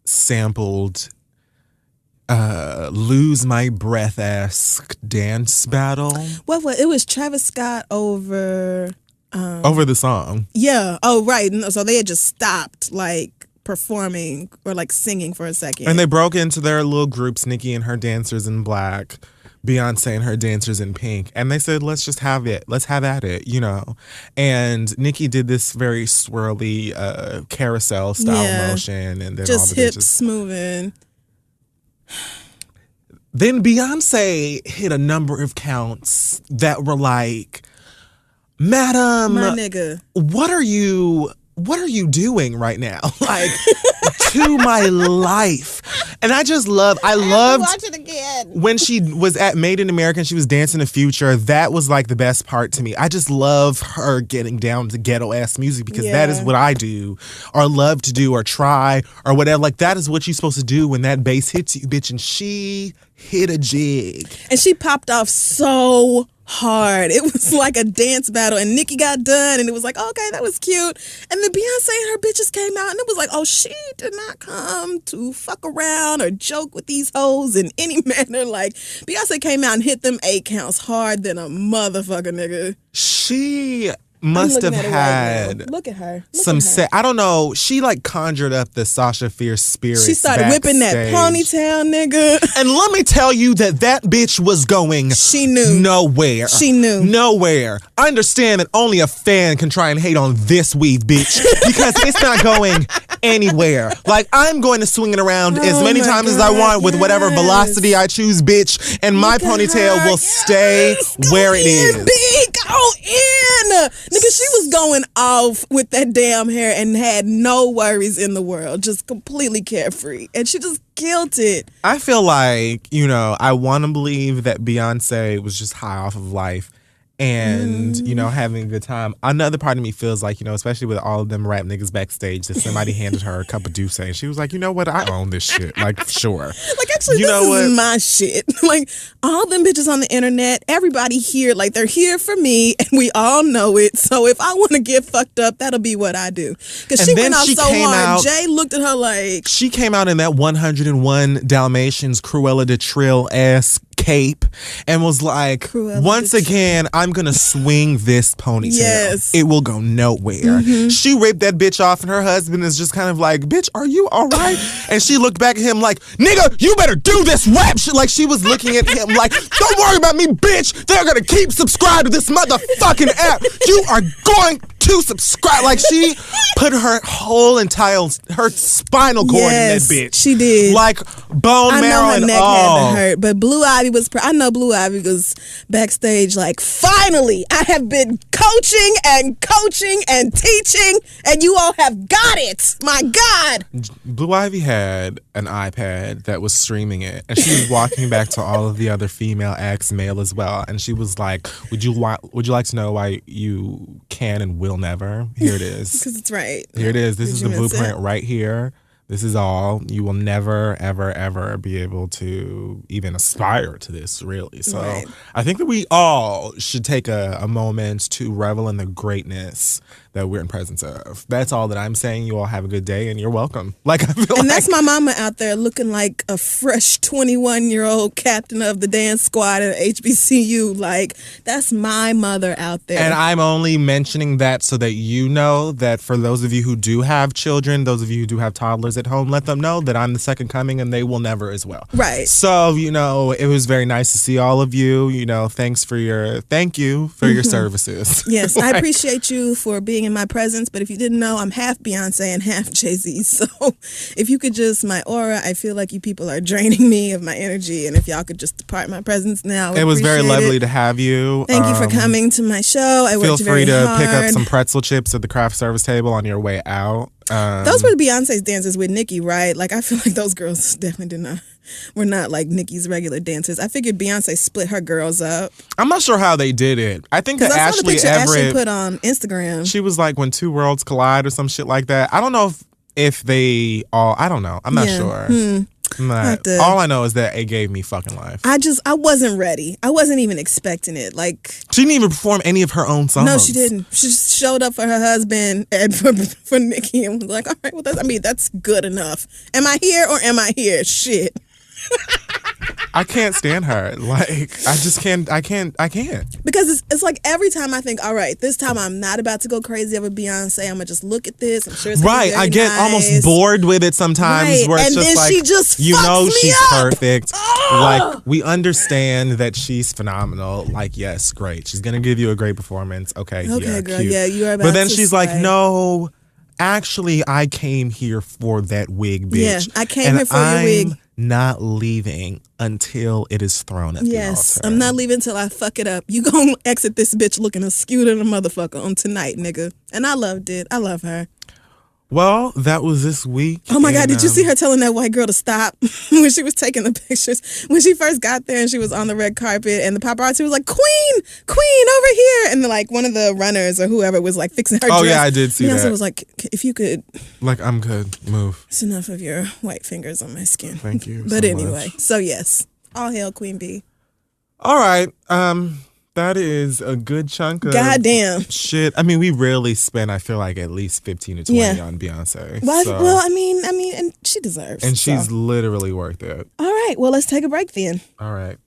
sampled Lose My Breath-esque dance battle. What? It was Travis Scott over the song. Yeah. Oh, right. So they had just stopped like performing or like singing for a second. And they broke into their little groups, Nicki and her dancers in black, Beyonce and her dancers in pink. And they said, let's just have it. Let's have at it, And Nicki did this very swirly carousel style motion. And then just all the hips bitches moving. Then Beyonce hit a number of counts that were like, Madam, my nigga, what are you doing right now? Like, to my life. And I loved watch it again. when she was at Made in America and she was dancing the Future. That was like the best part to me. I just love her getting down to ghetto ass music, because that is what I do or love to do or try or whatever. Like, that is what you're supposed to do when that bass hits you, bitch. And she hit a jig. And she popped off so hard. It was like a dance battle, and Nicki got done, and it was like, okay, that was cute. And then Beyonce and her bitches came out, and it was like, oh, she did not come to fuck around or joke with these hoes in any manner. Like, Beyonce came out and hit them 8 counts hard than a motherfucker, nigga. She must have had Look at her. I don't know. She like conjured up the Sasha Fierce spirit. She started whipping that ponytail, nigga. And let me tell you that bitch was going. She knew nowhere. She knew nowhere. I understand that only a fan can try and hate on this weave, bitch, because it's not going anywhere. Like, I'm going to swing it around as many times as I want with whatever velocity I choose, bitch, and my ponytail will stay where it is. Go in. Nigga, she was going off with that damn hair and had no worries in the world, just completely carefree. And she just killed it. I feel like, I want to believe that Beyonce was just high off of life and, having a good time. Another part of me feels like, especially with all of them rap niggas backstage, that somebody handed her a cup of Douce and she was like, you know what? I own this shit. Like, sure. Like, actually, this is my shit. Like, all them bitches on the internet, everybody here, like, they're here for me, and we all know it. So if I want to get fucked up, that'll be what I do. Because she went out so hard. Jay looked at her like... She came out in that 101 Dalmatians Cruella de Trille-ass cape and was like, once again, I'm gonna swing this ponytail. Yes. It will go nowhere. She raped that bitch off, and her husband is just kind of like, bitch, are you all right? And she looked back at him like, nigga, you better do this rap shit. Like, she was looking at him like, don't worry about me, bitch. They're gonna keep subscribed to this motherfucking app. You are going to subscribe. Like, she put her whole entire spinal cord in that bitch. She did. Like, bone marrow and all. Had to hurt, but Blue Ivy was. I know Blue Ivy was backstage. Like, finally, I have been coaching and teaching, and you all have got it. My God. Blue Ivy had an iPad that was streaming it, and she was walking back to all of the other female acts, male as well, and she was like, would you like to know why you can and will never? Here it is. Because it's right. Here it is. This is the blueprint right here. This is all. You will never, ever, ever be able to even aspire to this, really. So I think that we all should take a moment to revel in the greatness that we're in presence of. That's all that I'm saying. You all have a good day and you're welcome. Like, I feel and that's my mama out there looking like a fresh 21-year-old captain of the dance squad at HBCU. Like, that's my mother out there. And I'm only mentioning that so that you know that for those of you who do have children, those of you who do have toddlers at home, let them know that I'm the second coming and they will never as well. Right. So, it was very nice to see all of you. Thank you for your services. Yes, I appreciate you for being in my presence, but if you didn't know, I'm half Beyonce and half Jay-Z. So if you could just, my aura, I feel like you people are draining me of my energy, and if y'all could just depart my presence now, it was very lovely to have you. Thank you for coming to my show. I feel worked free very to hard. pick up some pretzel chips at the craft service table on your way out. Those were Beyonce's dances with Nicki, right? Like, I feel like those girls definitely were not like Nicki's regular dancers. I figured Beyonce split her girls up. I'm not sure how they did it. I think that I saw the Ashley picture Everett Ashley put on Instagram. She was like when two worlds collide or some shit like that. I don't know if they all. I don't know. I'm not sure. All I know is that it gave me fucking life. I wasn't ready. I wasn't even expecting it. Like, she didn't even perform any of her own songs. No, she didn't. She just showed up for her husband and for Nicki and was like, all right, well, that's good enough. Am I here or am I here? Shit. I can't stand her. Like, I just can't. I can't. Because it's like every time I think, all right, this time I'm not about to go crazy over Beyonce. I'm gonna just look at this. I'm sure it's gonna be very I get nice. almost bored with it sometimes. Right. Where it's and just then like, she just she's up. perfect. Like, we understand that she's phenomenal. Like, yes, great. She's gonna give you a great performance. Okay, yeah, girl, cute. yeah, you are about But then to she's like, no. Actually, I came here for that wig, bitch. Yeah, I came here for your wig. Not leaving until it is thrown at the altar. I'm not leaving until I fuck it up. You gonna exit this bitch looking askew to the motherfucker on tonight, nigga. And I loved it. I love her. Well, that was this week. Oh my God, did you see her telling that white girl to stop when she was taking the pictures? When she first got there and she was on the red carpet and the paparazzi was like, Queen, over here. And like one of the runners or whoever was like fixing her dress. Oh yeah, I did see Beyonce that. was like, if you could. Like, I'm good. Move. It's enough of your white fingers on my skin. Thank you. But so anyway, much. so yes, all hail Queen Bee. All right. That is a good chunk of goddamn shit. I mean, we rarely spend, I feel like, at least 15 to 20 on Beyonce. Well, I mean, and she deserves. And she's literally worth it. All right. Well, let's take a break then. All right.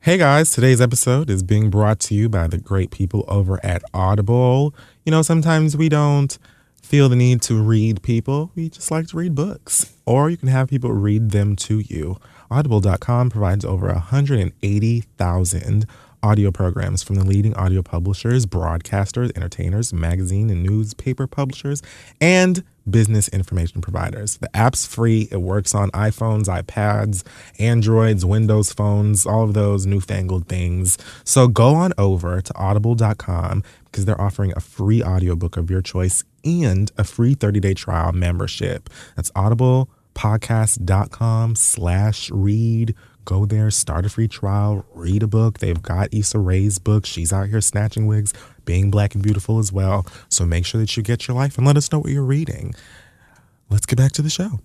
Hey guys, today's episode is being brought to you by the great people over at Audible. Sometimes we don't feel the need to read people. We just like to read books. Or you can have people read them to you. Audible.com provides over 180,000 audio programs from the leading audio publishers, broadcasters, entertainers, magazine and newspaper publishers, and business information providers. The app's free. It works on iPhones, iPads, Androids, Windows phones, all of those newfangled things. So go on over to audible.com because they're offering a free audiobook of your choice and a free 30-day trial membership. That's audiblepodcast.com/read. Go there, start a free trial, read a book. They've got Issa Rae's book. She's out here snatching wigs, being black and beautiful as well. So make sure that you get your life and let us know what you're reading. Let's get back to the show.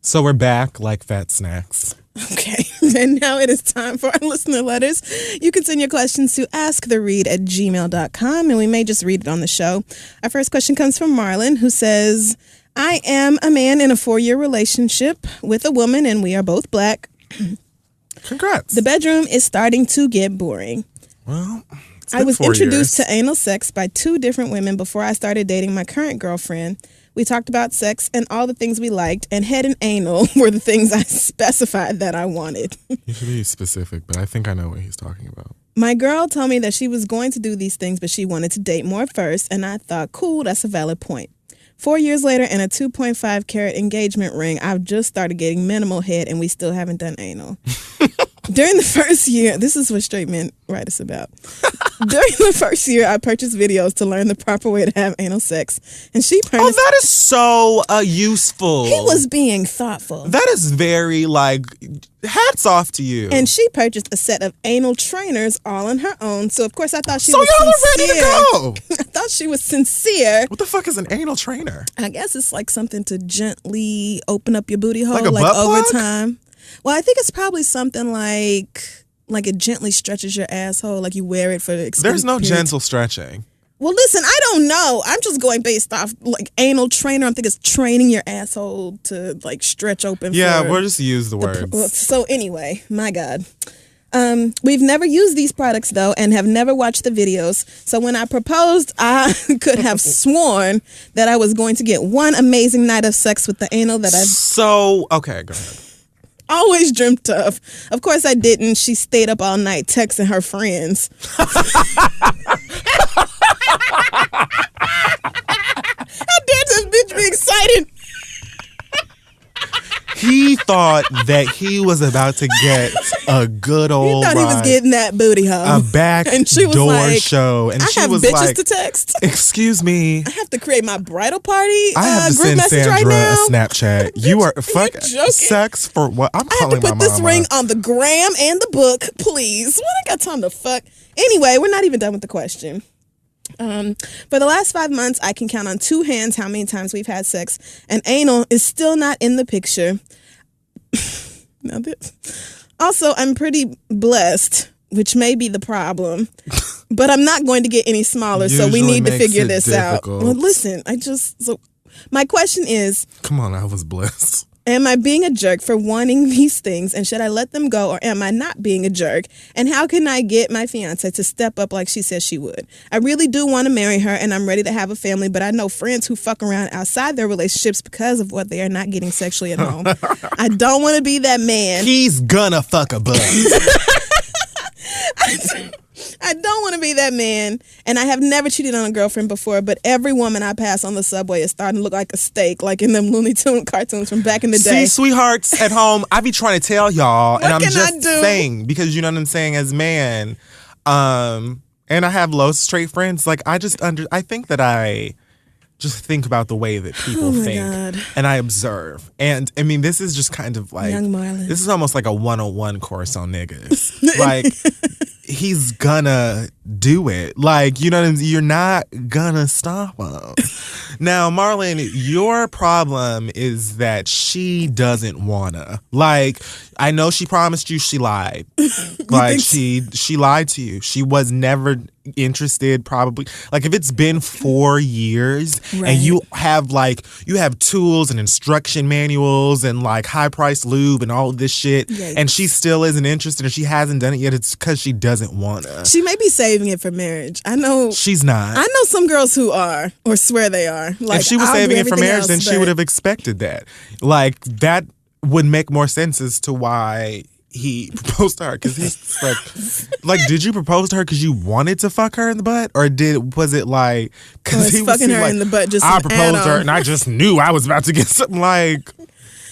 So we're back like fat snacks. Okay, and now it is time for our listener letters. You can send your questions to asktheread@gmail.com, and we may just read it on the show. Our first question comes from Marlon, who says, I am a man in a 4-year relationship with a woman, and we are both black. Congrats. The bedroom is starting to get boring. Well, I was introduced to anal sex by 2 different women before I started dating my current girlfriend. We talked about sex and all the things we liked, and head and anal were the things I specified that I wanted. You should be specific, but I think I know what he's talking about. My girl told me that she was going to do these things, but she wanted to date more first, and I thought, cool, that's a valid point. 4 years later and a 2.5 carat engagement ring, I've just started getting minimal head, and we still haven't done anal. During the first year, this is what straight men write us about. During the first year, I purchased videos to learn the proper way to have anal sex. And she Oh, that is so useful. He was being thoughtful. That is very, hats off to you. And she purchased a set of anal trainers all on her own. So, of course, I thought she so was y'all sincere. are ready to go. I thought she was sincere. What the fuck is an anal trainer? I guess it's like something to gently open up your booty hole, Like a butt over plug? time. Well, I think it's probably something like it gently stretches your asshole, like you wear it for the extended There's no period. gentle stretching. Well, listen, I don't know. I'm just going based off like anal trainer. I think it's training your asshole to like stretch open. Yeah, we'll just use the words. So anyway, my God. We've never used these products though and have never watched the videos. So when I proposed, I could have sworn that I was going to get one amazing night of sex with the anal that I've okay, go ahead. Always dreamt of. Of course I didn't. She stayed up all night texting her friends. How dare this bitch be excited? He thought that he was about to get a good old He thought he was getting that booty hole. A back and she was door like, show. And I she have was bitches like, to text. Excuse me. I have to create my bridal party I have to group send message Sandra right now. a Snapchat. You are joking? sex for what? I'm I have calling to put my this mama. ring on the gram and the book, please. When I got time to fuck. Anyway, we're not even done with the question. For the last 5 months, I can count on 2 hands how many times we've had sex, and anal is still not in the picture. Now this. Also, I'm pretty blessed, which may be the problem, but I'm not going to get any smaller, so we need to figure this out. Well, listen, my question is, come on, I was blessed. Am I being a jerk for wanting these things, and should I let them go, or am I not being a jerk? And how can I get my fiance to step up like she says she would? I really do want to marry her, and I'm ready to have a family, but I know friends who fuck around outside their relationships because of what they are not getting sexually at home. I don't want to be that man. He's gonna fuck a butt. I don't want to be that man, and I have never cheated on a girlfriend before, but every woman I pass on the subway is starting to look like a steak, like in them Looney Tune cartoons from back in the day. See, sweethearts at home, I be trying to tell y'all, What and I'm can just I do? saying, because you know what I'm saying as man, and I have low straight friends, like I think that I just think about the way that people think. God. And I observe. And I mean, this is just kind of like, Young Marlon. This is almost like a 101 course on niggas. Like, he's gonna do it. Like, you know what I mean? You're not gonna stop him. Now, Marlon, your problem is that she doesn't wanna. Like, I know she promised you, she lied. Like, she lied to you. She was never interested, probably. Like, if it's been 4 years and you have tools and instruction manuals and like high priced lube and all of this shit, and she still isn't interested or she hasn't done it yet, it's because she doesn't wanna. She may be saving it for marriage. I know. She's not. I know some girls who are, or swear they are. Like, if she was saving it for marriage, then she would have expected that. Like, that would make more sense as to why he proposed to her, because he's like, did you propose to her because you wanted to fuck her in the butt, or was it like because he was fucking her in the butt? Just I proposed to her and I just knew I was about to get something. Like,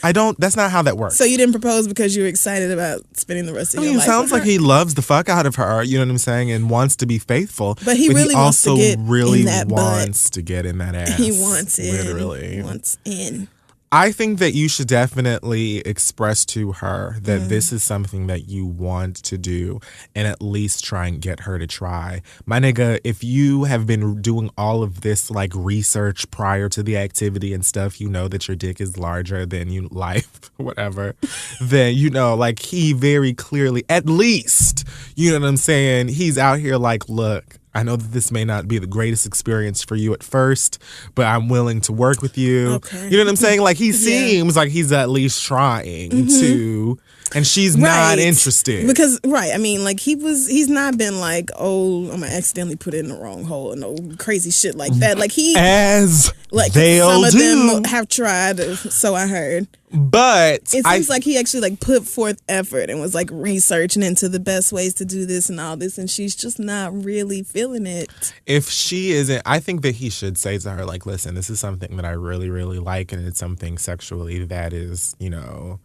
that's not how that works. So you didn't propose because you were excited about spending the rest of your life. It sounds like he loves the fuck out of her, you know what I'm saying, and wants to be faithful. But he really wants also to get really in that wants butt. To get in that ass. He wants in. Literally. He wants in. I think that you should definitely express to her that this is something that you want to do, and at least try and get her to try. My nigga, if you have been doing all of this like research prior to the activity and stuff, you know that your dick is larger than you life, whatever, then you know, like, he very clearly, at least, you know what I'm saying, he's out here like, look, I know that this may not be the greatest experience for you at first, but I'm willing to work with you. Okay. You know what I'm saying? Like, he seems like he's at least trying to, and she's not interested. Because, I mean, like, he's not been like, oh, I'm gonna accidentally put it in the wrong hole and no crazy shit like that. Like, as like they'll some of do. them have tried, so I heard. But it seems like he actually like put forth effort and was like researching into the best ways to do this and all this, and she's just not really feeling it. If she isn't, I think that he should say to her, like, listen, this is something that I really, really like, and it's something sexually that is, you know,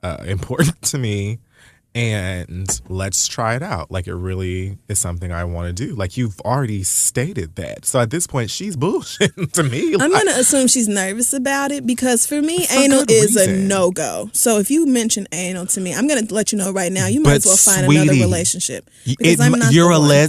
important to me. And let's try it out. Like, it really is something I want to do. Like, you've already stated that. So at this point, she's bullshitting to me. I'm going to assume she's nervous about it, because for me, anal is a no-go. So if you mention anal to me, I'm going to let you know right now, you might as well find another relationship. Because I'm not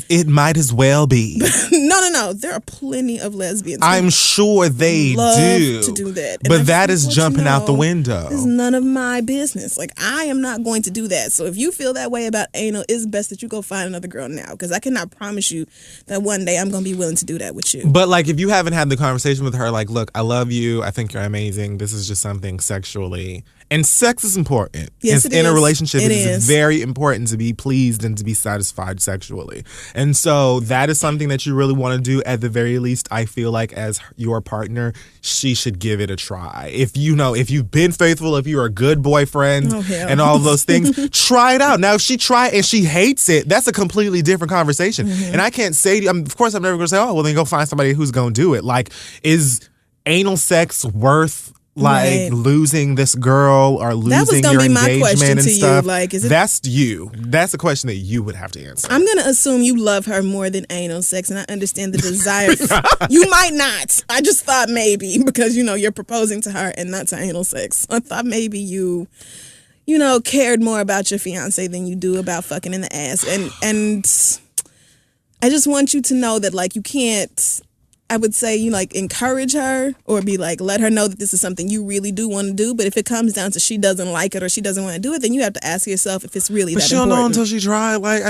it might as well be. No. There are plenty of lesbians. I'm sure they love do. to do that. But that is jumping out the window. It's none of my business. Like, I am not going to do that. So if you feel that way about anal, it's best that you go find another girl now, because I cannot promise you that one day I'm going to be willing to do that with you. But like, if you haven't had the conversation with her, like, look, I love you. I think you're amazing. This is just something sexually. And sex is important. Yes, it is. In a relationship, it is very very important to be pleased and to be satisfied sexually. And so that is something that you really want to do. At the very least, I feel like as your partner, she should give it a try. If you've been faithful, if you're a good boyfriend and all of those things, try it out. Now, if she tried and she hates it, that's a completely different conversation. And I can't say, of course, I'm never going to say, oh, well, then go find somebody who's going to do it. Like, is anal sex worth losing this girl or losing your engagement and stuff? That's you. That's a question that you would have to answer. I'm going to assume you love her more than anal sex, and I understand the desire. You might not. I just thought maybe, because, you're proposing to her and not to anal sex. I thought maybe you cared more about your fiance than you do about fucking in the ass. And I just want you to know that, like, you can't, I would say, encourage her or be like, let her know that this is something you really do want to do. But if it comes down to she doesn't like it or she doesn't want to do it, then you have to ask yourself if it's really that important. But she don't know until she tried. Like,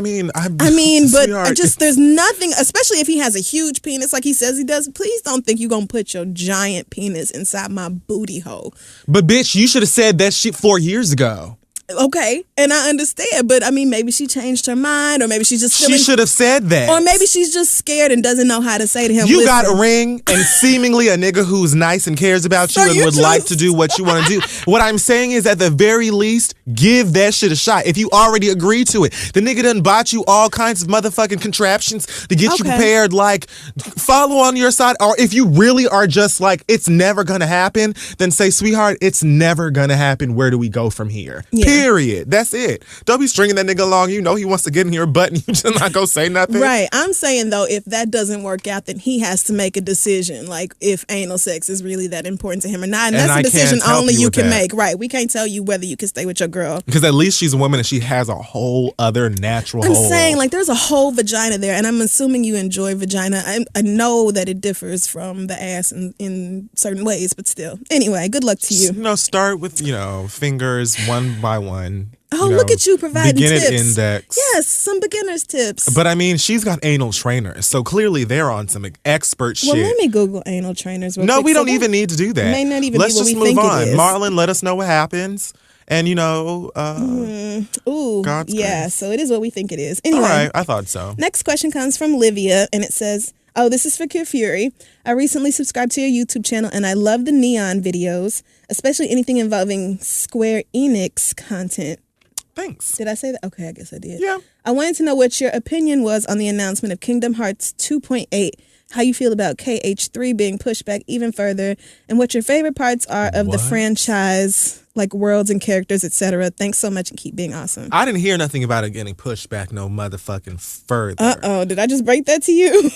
there's nothing, especially if he has a huge penis like he says he does. Please don't think you're going to put your giant penis inside my booty hole. But bitch, you should have said that shit 4 years ago. Okay, and I understand, but maybe she changed her mind, or maybe she's just feeling, she should have said that, or maybe she's just scared and doesn't know how to say to him, you got a ring, and seemingly a nigga who's nice and cares about you and would like to do what you want to do. What I'm saying is, at the very least, give that shit a shot. If you already agreed to it, the nigga done bought you all kinds of motherfucking contraptions to get you prepared. Like, follow on your side, or if you really are just like, it's never gonna happen, then say, sweetheart, it's never gonna happen. Where do we go from here? Yeah. Period. That's it. Don't be stringing that nigga along. He wants to get in your butt and you just not go say nothing. Right. I'm saying, though, if that doesn't work out, then he has to make a decision, like if anal sex is really that important to him or not. And that's a decision only you can make. Right. We can't tell you whether you can stay with your girl. Because at least she's a woman and she has a whole other natural hole. I'm saying, like, there's a whole vagina there, and I'm assuming you enjoy vagina. I know that it differs from the ass in certain ways, but still. Anyway, good luck to you. Start with, fingers one by one. Oh, look at you providing tips. Index. Yes, some beginner's tips. But she's got anal trainers, so clearly they're on some expert shit. Well, let me Google anal trainers. No, we don't even need to do that. May not even Let's be what just we move think on. it is. Marlon, let us know what happens. And God's grace. So it is what we think it is. Anyway, all right, I thought so. Next question comes from Livia, and it says, oh, this is for Kid Fury. I recently subscribed to your YouTube channel, and I love the neon videos, especially anything involving Square Enix content. Thanks. Did I say that? Okay, I guess I did. Yeah. I wanted to know what your opinion was on the announcement of Kingdom Hearts 2.8, how you feel about KH3 being pushed back even further, and what your favorite parts are of the franchise, like worlds and characters, etc. Thanks so much and keep being awesome. I didn't hear nothing about it getting pushed back no motherfucking further. Uh-oh, did I just break that to you?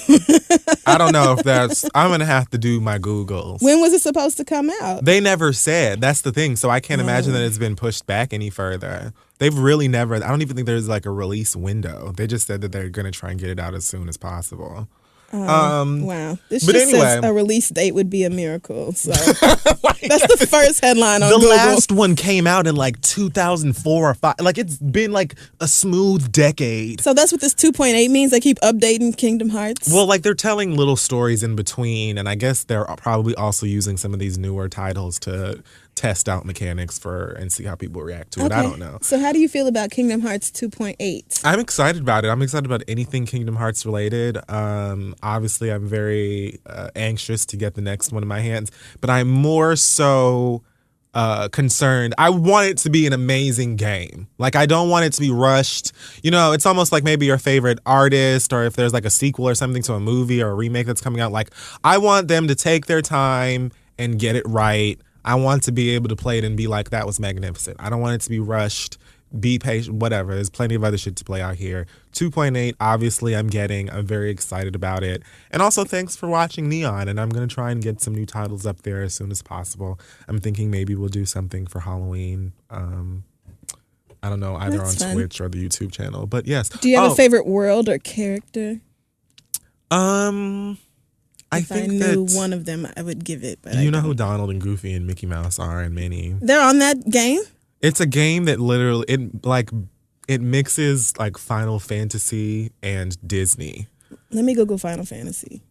I don't know if I'm going to have to do my Googles. When was it supposed to come out? They never said. That's the thing. So I can't imagine that it's been pushed back any further. They've really never, I don't even think there's like a release window. They just said that they're going to try and get it out as soon as possible. Wow. This just says a release date would be a miracle. So that's the first headline on Google. The last one came out in like 2004 or 5. Like, it's been like a smooth decade. So that's what this 2.8 means? They keep updating Kingdom Hearts? Well, like, they're telling little stories in between, and I guess they're probably also using some of these newer titles to test out mechanics and see how people react to it. I don't know. So how do you feel about Kingdom Hearts 2.8? I'm excited about it. I'm excited about anything Kingdom Hearts related. Obviously, I'm very anxious to get the next one in my hands, but I'm more so concerned. I want it to be an amazing game. Like, I don't want it to be rushed. It's almost like maybe your favorite artist, or if there's like a sequel or something to a movie or a remake that's coming out. Like, I want them to take their time and get it right. I want to be able to play it and be like, that was magnificent. I don't want it to be rushed. Be patient, whatever. There's plenty of other shit to play out here. 2.8, obviously, I'm very excited about it. And also, thanks for watching Neon. And I'm going to try and get some new titles up there as soon as possible. I'm thinking maybe we'll do something for Halloween. I don't know, either on Twitch or the YouTube channel. But yes. Do you have a favorite world or character? If I knew one of them, I would give it. But you know who Donald and Goofy and Mickey Mouse are and Minnie. They're on that game? It's a game that literally, it mixes like Final Fantasy and Disney. Let me Google Final Fantasy.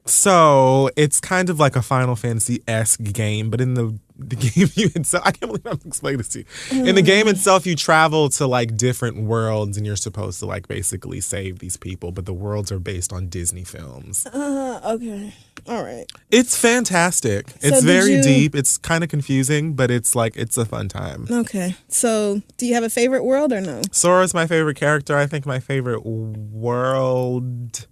So it's kind of like a Final Fantasy-esque game, but in the game itself, I can't believe I'm explaining this to you. In the game itself, you travel to like different worlds and you're supposed to like basically save these people, but the worlds are based on Disney films. Okay. All right. It's fantastic. It's very deep. It's kind of confusing, but it's like, it's a fun time. Okay. So do you have a favorite world or no? Sora's my favorite character. I think my favorite world...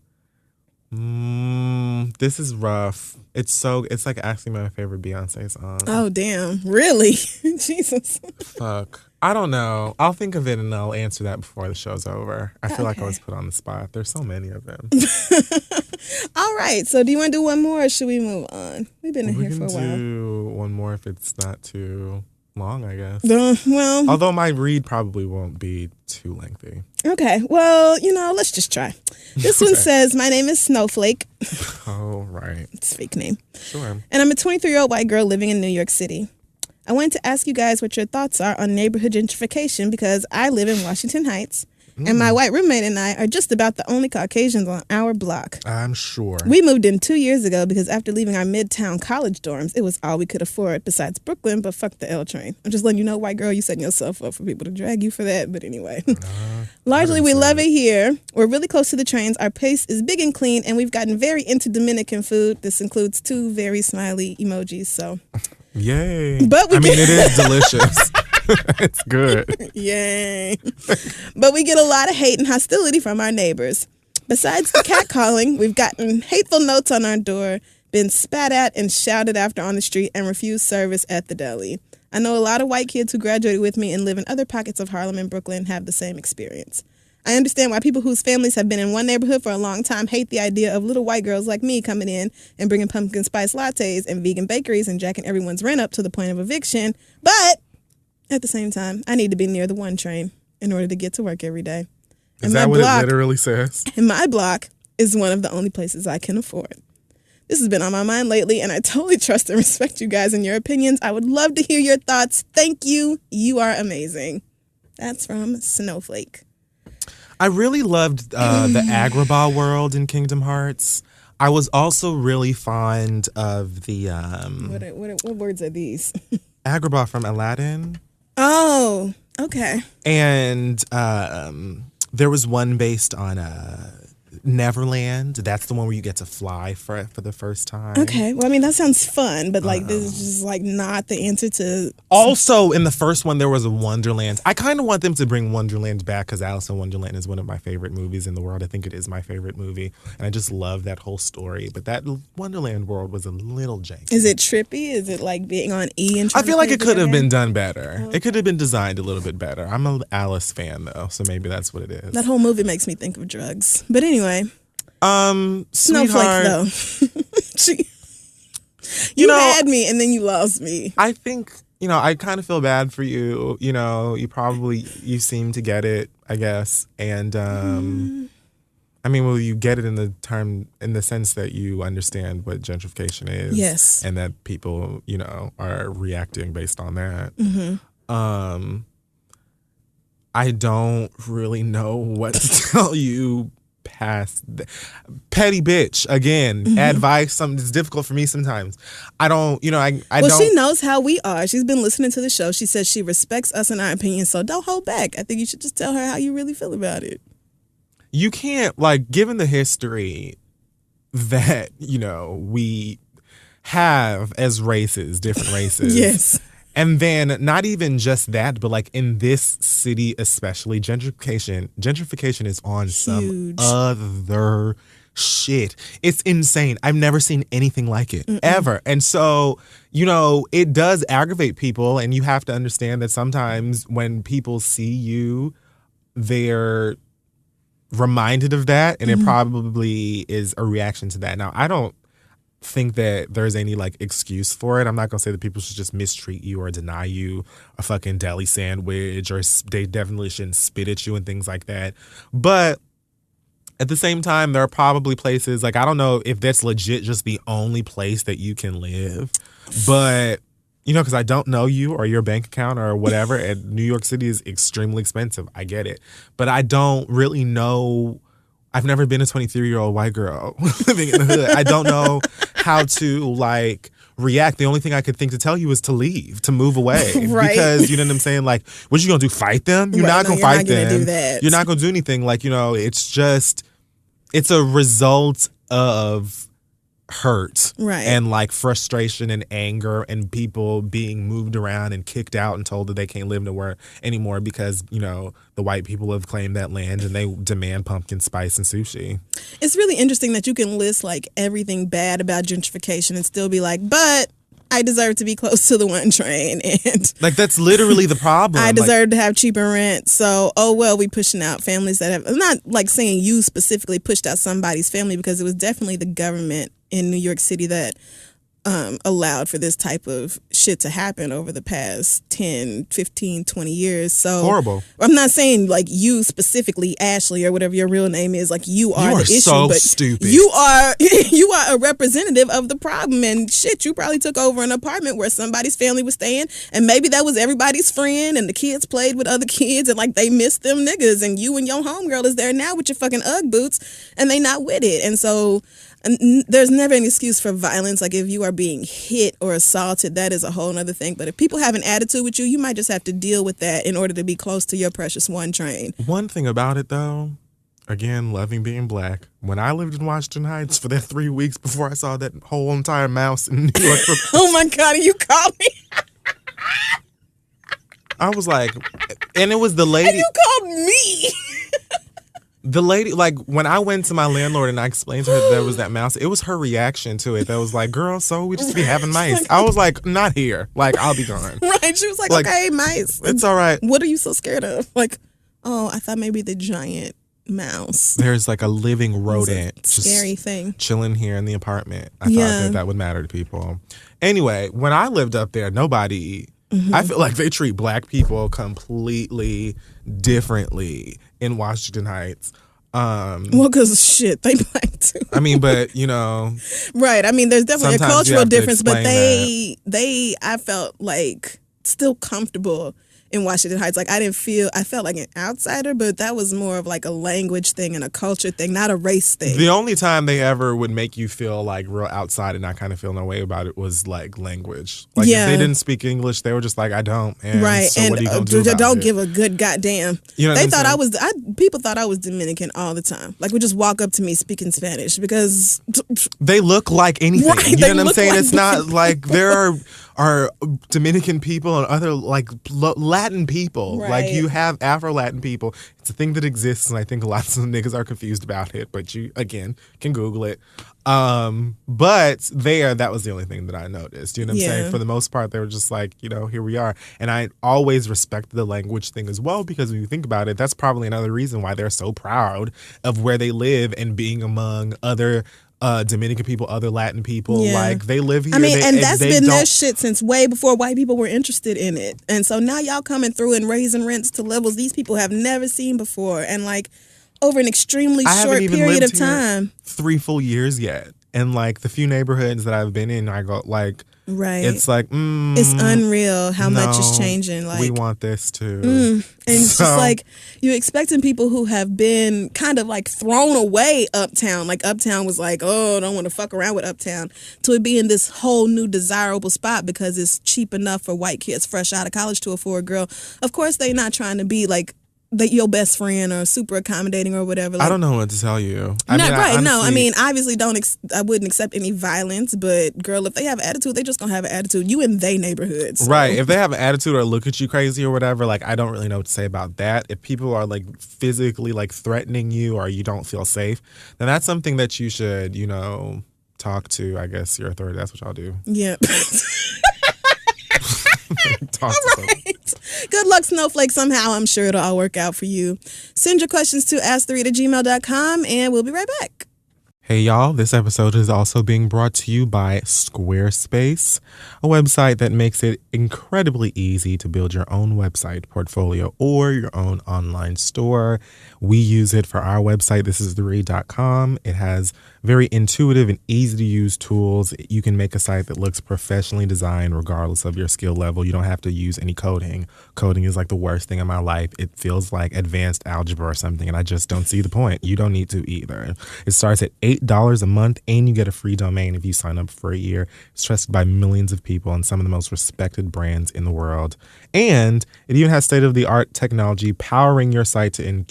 this is rough. It's like asking my favorite Beyoncé song. Oh, damn. Really? Jesus. Fuck. I don't know. I'll think of it and I'll answer that before the show's over. I feel like I was put on the spot. There's so many of them. All right. So do you want to do one more or should we move on? We've been in here for a while. We can do one more if it's not too long, I guess. Well, although my read probably won't be too lengthy. Okay. Well, let's just try. This one says, my name is Snowflake. Oh, right. It's a fake name. Sure. And I'm a 23-year-old white girl living in New York City. I wanted to ask you guys what your thoughts are on neighborhood gentrification because I live in Washington Heights. And my white roommate and I are just about the only Caucasians on our block. I'm sure. We moved in 2 years ago because after leaving our midtown college dorms, it was all we could afford besides Brooklyn, but fuck the L train. I'm just letting you know, white girl, you setting yourself up for people to drag you for that. But anyway, largely we love it here. We're really close to the trains. Our pace is big and clean, and we've gotten very into Dominican food. This includes 2 very smiley emojis. So, yay. But it is delicious. It's good. Yay. But we get a lot of hate and hostility from our neighbors. Besides the catcalling, we've gotten hateful notes on our door, been spat at and shouted after on the street, and refused service at the deli. I know a lot of white kids who graduated with me and live in other pockets of Harlem and Brooklyn have the same experience. I understand why people whose families have been in one neighborhood for a long time hate the idea of little white girls like me coming in and bringing pumpkin spice lattes and vegan bakeries and jacking everyone's rent up to the point of eviction. But at the same time, I need to be near the 1 train in order to get to work every day. Is that what it literally says? And my block is one of the only places I can afford. This has been on my mind lately, and I totally trust and respect you guys and your opinions. I would love to hear your thoughts. Thank you. You are amazing. That's from Snowflake. I really loved the Agrabah world in Kingdom Hearts. I was also really fond of the... What words are these? Agrabah from Aladdin. Oh, okay. And there was one based on Neverland. That's the one where you get to fly for the first time. Okay. Well, I mean, that sounds fun, but like this is just like not the answer to... Also, in the first one, there was a Wonderland. I kind of want them to bring Wonderland back because Alice in Wonderland is one of my favorite movies in the world. I think it is my favorite movie. And I just love that whole story. But that Wonderland world was a little janky. Is it trippy? Is it like being on E? And I feel like it could have been done better. Okay. It could have been designed a little bit better. I'm an Alice fan, though, so maybe that's what it is. That whole movie makes me think of drugs. But anyway... Snowflake though. You had me and then you lost me. I think, I kind of feel bad for you. You seem to get it, I guess. And I mean, well, you get it in the sense that you understand what gentrification is. Yes. And that people, are reacting based on that. Mm-hmm. I don't really know what to tell you past petty bitch again. Mm-hmm. Advice, it's difficult for me sometimes. I don't, I well, don't. She knows how we are. She's been listening to the show. She says she respects us and our opinions, so don't hold back. I think you should just tell her how you really feel about it. You can't, given the history that we have as races, different races. Yes. And then not even just that, but in this city especially, gentrification is on Huge. some other shit. It's insane. I've never seen anything like it, ever. And so, it does aggravate people, and you have to understand that sometimes when people see you, they're reminded of that, and it probably is a reaction to that. Now, I don't think that there's any excuse for it. I'm not gonna say that people should just mistreat you or deny you a fucking deli sandwich, or they definitely shouldn't spit at you and things like that. But at the same time, there are probably places, I don't know if that's legit just the only place that you can live, but because I don't know you or your bank account or whatever, and New York City is extremely expensive. I get it. But I don't really know. I've never been a 23-year-old white girl living in the hood. I don't know how to, like, react. The only thing I could think to tell you is to leave, to move away. Right. Because, you know what I'm saying? Like, what you going to do, fight them? You're not going to fight them. You're not going to do that. You're not going to do anything. Like, it's just, it's a result of hurt, right, and like frustration and anger and people being moved around and kicked out and told that they can't live nowhere anymore because the white people have claimed that land and they demand pumpkin spice and sushi. It's really interesting that you can list like everything bad about gentrification and still be like, but I deserve to be close to the one train, and like that's literally the problem. I deserve to have cheaper rent. So, we pushing out families that have. I'm not like saying you specifically pushed out somebody's family, because it was definitely the government in New York City that allowed for this type of shit to happen over the past 10, 15, 20 years. So horrible. I'm not saying like you specifically, Ashley, or whatever your real name is, like you are the issue, so but stupid. You are a representative of the problem, and shit, you probably took over an apartment where somebody's family was staying, and maybe that was everybody's friend, and the kids played with other kids, and like they missed them niggas, and you and your homegirl is there now with your fucking Ugg boots, and they not with it. And so there's never an excuse for violence. Like if you are being hit or assaulted, that is a whole nother thing. But if people have an attitude with you, you might just have to deal with that in order to be close to your precious one train. One thing about it though, again, loving being black, when I lived in Washington Heights for that 3 weeks before I saw that whole entire mouse in New York. Oh my God, you called me. I was like, and it was the lady. And you called me. The lady, like, when I went to my landlord and I explained to her that there was that mouse, it was her reaction to it that was like, girl, so we just be having mice. I was like, not here. Like, I'll be gone. Right. She was like, okay, mice. It's all right. What are you so scared of? Like, oh, I thought maybe the giant mouse. There's like a living rodent. Scary thing. Chilling here in the apartment. I thought that would matter to people. Anyway, when I lived up there, nobody... Mm-hmm. I feel like they treat black people completely differently in Washington Heights. Well, because shit, they black too. I mean, but right. I mean, there's definitely a cultural difference, but I felt like still comfortable in Washington Heights. Like I felt like an outsider, but that was more of like a language thing and a culture thing, not a race thing. The only time they ever would make you feel like real outside and not kind of feel no way about it was like language. Like if they didn't speak English, they were just like, I don't. And right. So and what are you gonna do about don't it? give a good goddamn. You know they thought people thought I was Dominican all the time. Like would just walk up to me speaking Spanish because they look like anything. Right, you know what I'm saying? like it's not like there are Dominican people and other like Latin people. Right. Like you have Afro-Latin people. It's a thing that exists, and I think lots of niggas are confused about it. But you again can Google it. But that was the only thing that I noticed. You know what I'm saying? For the most part, they were just like, here we are. And I always respected the language thing as well, because when you think about it, that's probably another reason why they're so proud of where they live and being among other Dominican people, other Latin people. Like they live here. I mean, and that's been their shit since way before white people were interested in it. And so now y'all coming through and raising rents to levels these people have never seen before, and like over an extremely short period of time. 3 full years yet. And like the few neighborhoods that I've been in, I go like, right. It's like, it's unreal how much is changing. Like we want this too. And it's just like you're expecting people who have been kind of like thrown away uptown. Like uptown was like, oh, I don't want to fuck around with uptown, to it being this whole new desirable spot because it's cheap enough for white kids fresh out of college to afford. Girl, of course they're not trying to be like your best friend or super accommodating or whatever. Like, I don't know what to tell you. I mean, obviously I wouldn't accept any violence, but girl, if they have an attitude, they just gonna have an attitude. You in they neighborhood. So. Right. If they have an attitude or look at you crazy or whatever, like I don't really know what to say about that. If people are like physically like threatening you or you don't feel safe, then that's something that you should, talk to, I guess, your authority. That's what y'all do. Yeah. Talk to someone. Good luck, Snowflake. Somehow, I'm sure it'll all work out for you. Send your questions to ask3@gmail.com, and we'll be right back. Hey y'all, this episode is also being brought to you by Squarespace, a website that makes it incredibly easy to build your own website portfolio or your own online store. We use it for our website, thisistheread.com. It has very intuitive and easy to use tools. You can make a site that looks professionally designed regardless of your skill level. You don't have to use any coding. Coding is like the worst thing in my life. It feels like advanced algebra or something, and I just don't see the point. You don't need to either. It starts at $8 a month, and you get a free domain if you sign up for a year. It's trusted by millions of people and some of the most respected brands in the world. And it even has state-of-the-art technology powering your site to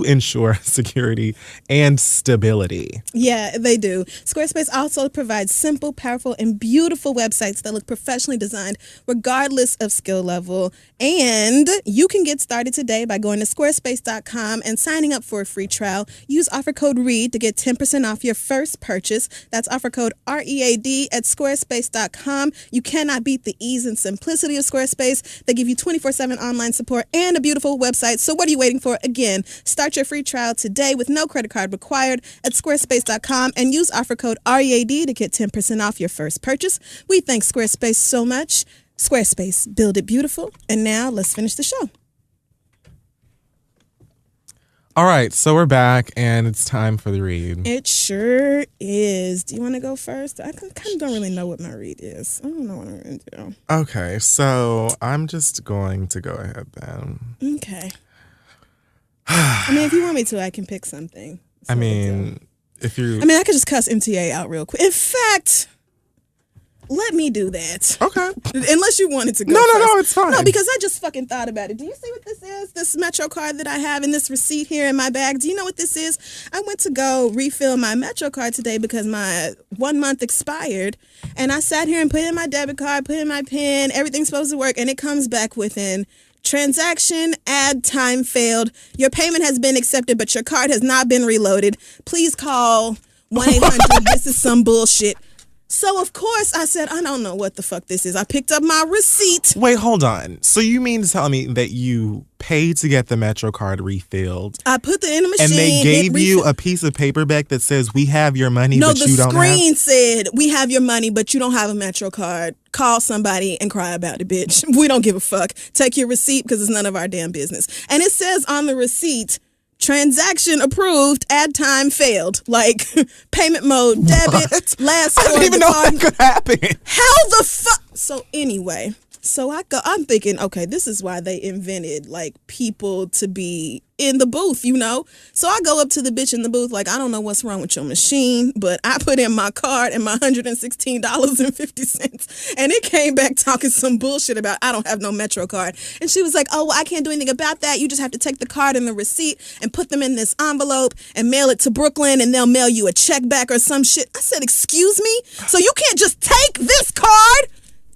ensure security and stability. Yeah, they do. Squarespace also provides simple, powerful, and beautiful websites that look professionally designed regardless of skill level. And you can get started today by going to squarespace.com and signing up for a free trial. Use offer code READ to get 10% off your first purchase. That's offer code READ at squarespace.com. You cannot beat the ease and simplicity of Squarespace. They give you 24/7 online support and a beautiful website. So what are you waiting for? Again, start your free trial today with no credit card required at squarespace.com and use offer code READ to get 10% off your first purchase. We thank Squarespace so much. Squarespace, build it beautiful. And now let's finish the show. All right, so we're back, and it's time for the read. It sure is. Do you want to go first? I kind of don't really know what my read is. I don't know what I'm going to do. Okay, so I'm just going to go ahead then. Okay. I mean, if you want me to, I can pick something. I mean, I could just cuss MTA out real quick. In fact, let me do that. Okay. Unless you wanted to go No, first. it's fine. No, because I just fucking thought about it. Do you see what this is? This Metro card that I have and this receipt here in my bag. Do you know what this is? I went to go refill my Metro card today because my 1 month expired. And I sat here and put in my debit card, put in my PIN, everything's supposed to work, and it comes back within transaction, add time failed. Your payment has been accepted, but your card has not been reloaded. Please call 1-800. This is some bullshit. So, of course, I said, I don't know what the fuck this is. I picked up my receipt. Wait, hold on. So you mean to tell me that you paid to get the Metro card refilled? I put it in the machine. And they gave you a piece of paper back that says, we have your money, but you don't have? No, the screen said, we have your money, but you don't have a Metro card. Call somebody and cry about it, bitch. We don't give a fuck. Take your receipt because it's none of our damn business. And it says on the receipt, transaction approved, add time failed. Like, payment mode, debit, What? last I didn't even know that could happen. How the fuck? So anyway, I'm thinking, okay, this is why they invented, like, people to be in the booth, you know? So I go up to the bitch in the booth, like, I don't know what's wrong with your machine, but I put in my card and my $116.50, and it came back talking some bullshit about I don't have no Metro card. And she was like, oh, well, I can't do anything about that. You just have to take the card and the receipt and put them in this envelope and mail it to Brooklyn, and they'll mail you a check back or some shit. I said, excuse me? So you can't just take this card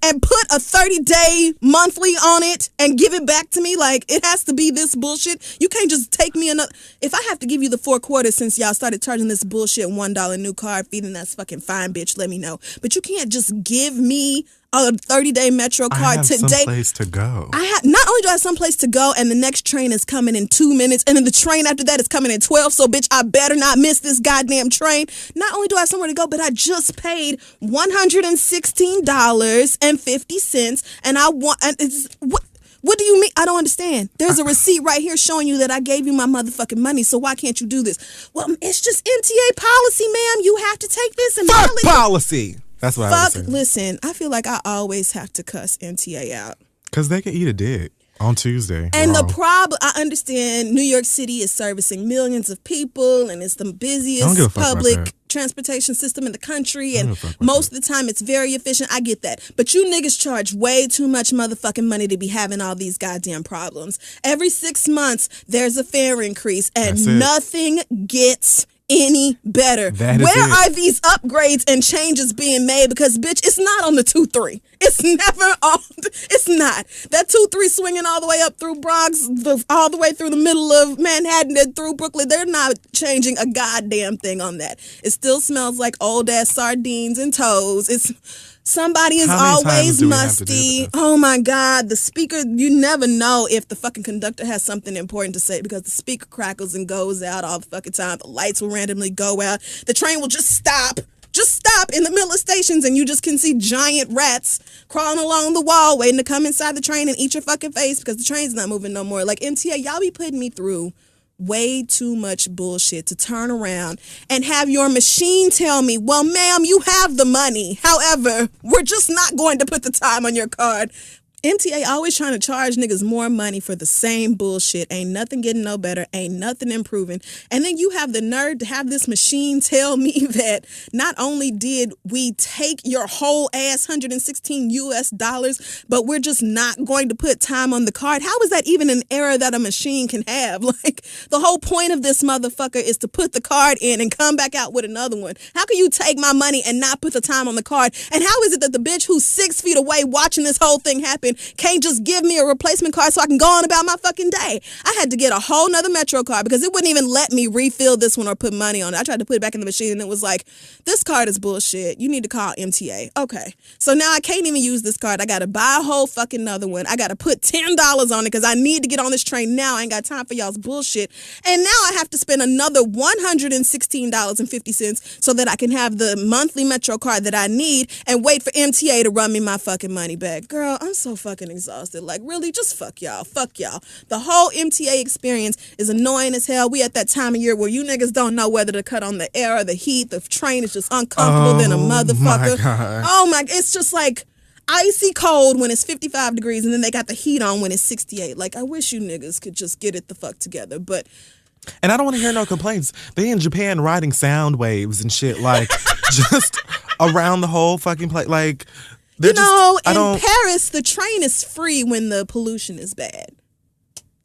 and put a 30-day monthly on it and give it back to me? Like, it has to be this bullshit. You can't just take me another. If I have to give you the 4 quarters since y'all started charging this bullshit $1 new card fee, then that's fucking fine, bitch. Let me know. But you can't just give me a 30-day Metro card I have today. someplace to go. Not only do I have someplace to go, and the next train is coming in 2 minutes, and then the train after that is coming in 12. So, bitch, I better not miss this goddamn train. Not only do I have somewhere to go, but I just paid $116.50, and I want. And it's what. What do you mean? I don't understand. There's a receipt right here showing you that I gave you my motherfucking money, so why can't you do this? Well, it's just MTA policy, ma'am. You have to take this and Fuck policy. That's what I was saying. Listen, I feel like I always have to cuss MTA out. Because they can eat a dick on Tuesday. And the problem, I understand New York City is servicing millions of people, and it's the busiest public transportation system in the country, and most of the time it's very efficient. I get that. But you niggas charge way too much motherfucking money to be having all these goddamn problems. Every 6 months, there's a fare increase, and nothing gets any better. Where are these upgrades and changes being made? Because, bitch, it's not on the 2-3. It's never on. It's not. That 2-3 swinging all the way up through Bronx, all the way through the middle of Manhattan and through Brooklyn. They're not changing a goddamn thing on that. It still smells like old ass sardines and toes. Somebody is always musty. Oh my God. The speaker, you never know if the fucking conductor has something important to say because the speaker crackles and goes out all the fucking time. The lights will randomly go out. The train will just stop in the middle of stations and you just can see giant rats crawling along the wall waiting to come inside the train and eat your fucking face because the train's not moving no more. Like, MTA, y'all be putting me through way too much bullshit to turn around and have your machine tell me, well, ma'am, you have the money. However, we're just not going to put the time on your card. MTA always trying to charge niggas more money for the same bullshit. Ain't nothing getting no better. Ain't nothing improving. And then you have the nerve to have this machine tell me that not only did we take your whole ass $116, but we're just not going to put time on the card. How is that even an error that a machine can have? Like, the whole point of this motherfucker is to put the card in and come back out with another one. How can you take my money and not put the time on the card? And how is it that the bitch who's 6 feet away watching this whole thing happen can't just give me a replacement card so I can go on about my fucking day? I had to get a whole nother Metro card because it wouldn't even let me refill this one or put money on it. I tried to put it back in the machine and it was like, this card is bullshit. You need to call MTA. Okay. So now I can't even use this card. I got to buy a whole fucking another one. I got to put $10 on it because I need to get on this train now. I ain't got time for y'all's bullshit. And now I have to spend another $116.50 so that I can have the monthly Metro card that I need and wait for MTA to run me my fucking money back. Girl, I'm so fucking exhausted. Like, really, just fuck y'all. Fuck y'all. The whole MTA experience is annoying as hell. We at that time of year where you niggas don't know whether to cut on the air or the heat. The train is just uncomfortable than a motherfucker. Oh my, it's just like icy cold when it's 55 degrees and then they got the heat on when it's 68. Like, I wish you niggas could just get it the fuck together. But and I don't want to hear no complaints. They in Japan riding sound waves and shit, like, just around the whole fucking place. Like, you know, in Paris, the train is free when the pollution is bad.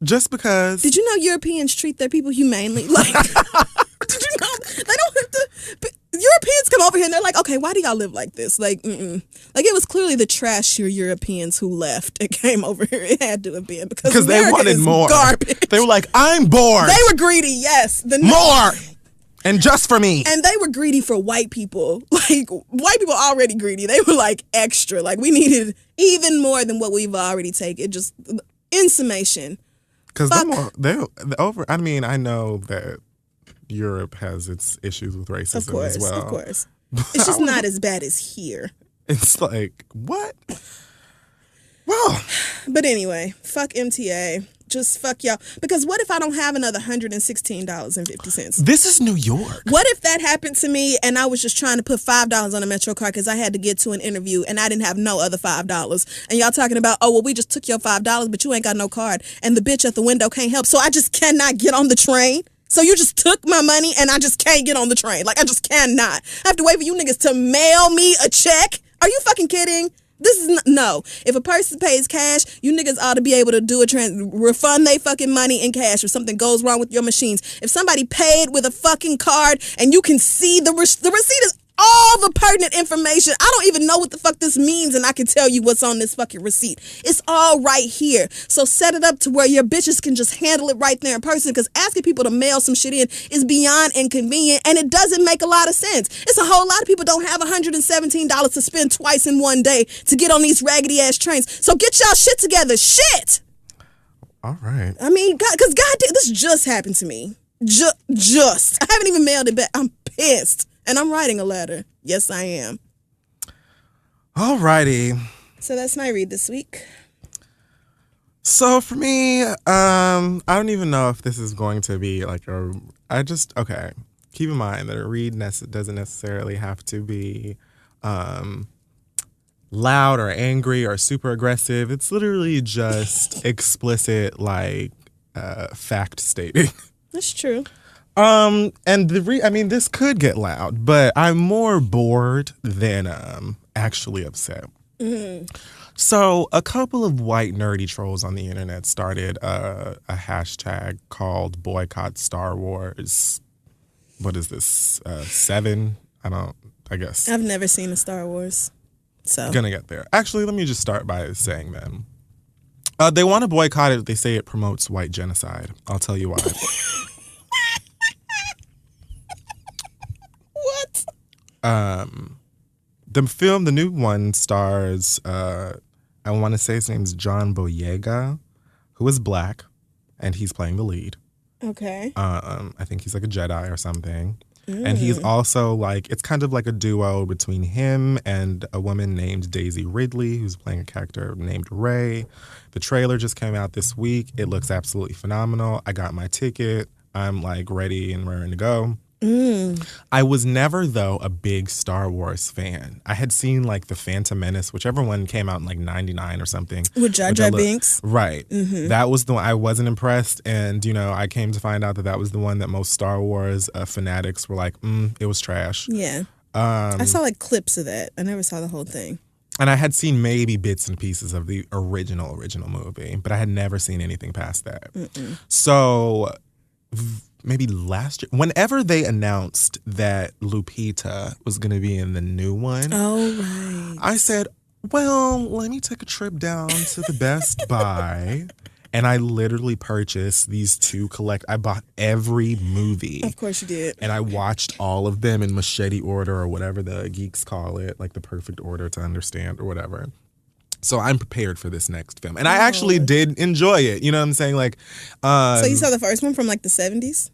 Just because. Did you know Europeans treat their people humanely? Like, did you know they don't have to? Europeans come over here and they're like, okay, why do y'all live like this? Like, like, it was clearly the trashier Europeans who left and came over here. It had to have been because they wanted more. Garbage. They were like, I'm bored. They were greedy. Yes, more. And just for me. And they were greedy for white people. Like, white people already greedy. They were like extra. Like, we needed even more than what we've already taken. Just in summation. Because they're over. I mean, I know that Europe has its issues with racism as well. Of course. It's just not as bad as here. It's like, what? Well. But anyway, fuck MTA. Just fuck y'all. Because what if I don't have another $116.50? This is New York. What if that happened to me and I was just trying to put $5 on a Metro card because I had to get to an interview and I didn't have no other $5? And y'all talking about, oh, well, we just took your $5, but you ain't got no card. And the bitch at the window can't help. So I just cannot get on the train. So you just took my money and I just can't get on the train. Like, I just cannot. I have to wait for you niggas to mail me a check. Are you fucking kidding? This is no. If a person pays cash, you niggas ought to be able to do refund they fucking money in cash if something goes wrong with your machines. If somebody paid with a fucking card and you can see the receipt is all the pertinent information. I don't even know what the fuck this means and I can tell you what's on this fucking receipt. It's all right here. So set it up to where your bitches can just handle it right there in person because asking people to mail some shit in is beyond inconvenient and it doesn't make a lot of sense. It's a whole lot of people don't have $117 to spend twice in one day to get on these raggedy ass trains. So get y'all shit together. Shit! All right. I mean, because goddamn, this just happened to me. Just. I haven't even mailed it back. I'm pissed. And I'm writing a letter. Yes, I am. All righty. So that's my read this week. So for me, I don't even know if this is going to be like okay. Keep in mind that a read doesn't necessarily have to be loud or angry or super aggressive. It's literally just explicit, like, fact stating. That's true. And this could get loud, but I'm more bored than actually upset. Mm-hmm. So a couple of white nerdy trolls on the internet started a hashtag called Boycott Star Wars. What is this? 7? I guess. I've never seen a Star Wars. So Gonna get there. Actually, let me just start by saying them. They want to boycott it. They say it promotes white genocide. I'll tell you why. What? The new one stars, I want to say his name's John Boyega, who is black, and he's playing the lead. Okay. I think he's like a Jedi or something. And he's also like, it's kind of like a duo between him and a woman named Daisy Ridley, who's playing a character named Rey. The trailer just came out this week. It looks absolutely phenomenal. I got my ticket. I'm like ready and raring to go. I was never, though, a big Star Wars fan. I had seen like The Phantom Menace, whichever one came out in like 99 or something. With Jar Jar Binks? Right. That was the one. I wasn't impressed. And, I came to find out that was the one that most Star Wars fanatics were like, it was trash. Yeah. I saw like clips of that. I never saw the whole thing. And I had seen maybe bits and pieces of the original movie, but I had never seen anything past that. So maybe last year, whenever they announced that Lupita was going to be in the new one, I said, well, let me take a trip down to the Best Buy. And I literally purchased these two I bought every movie. Of course you did. And I watched all of them in machete order or whatever the geeks call it, like the perfect order to understand or whatever. So I'm prepared for this next film. And I actually did enjoy it. You know what I'm saying? Like, so you saw the first one from like the 70s?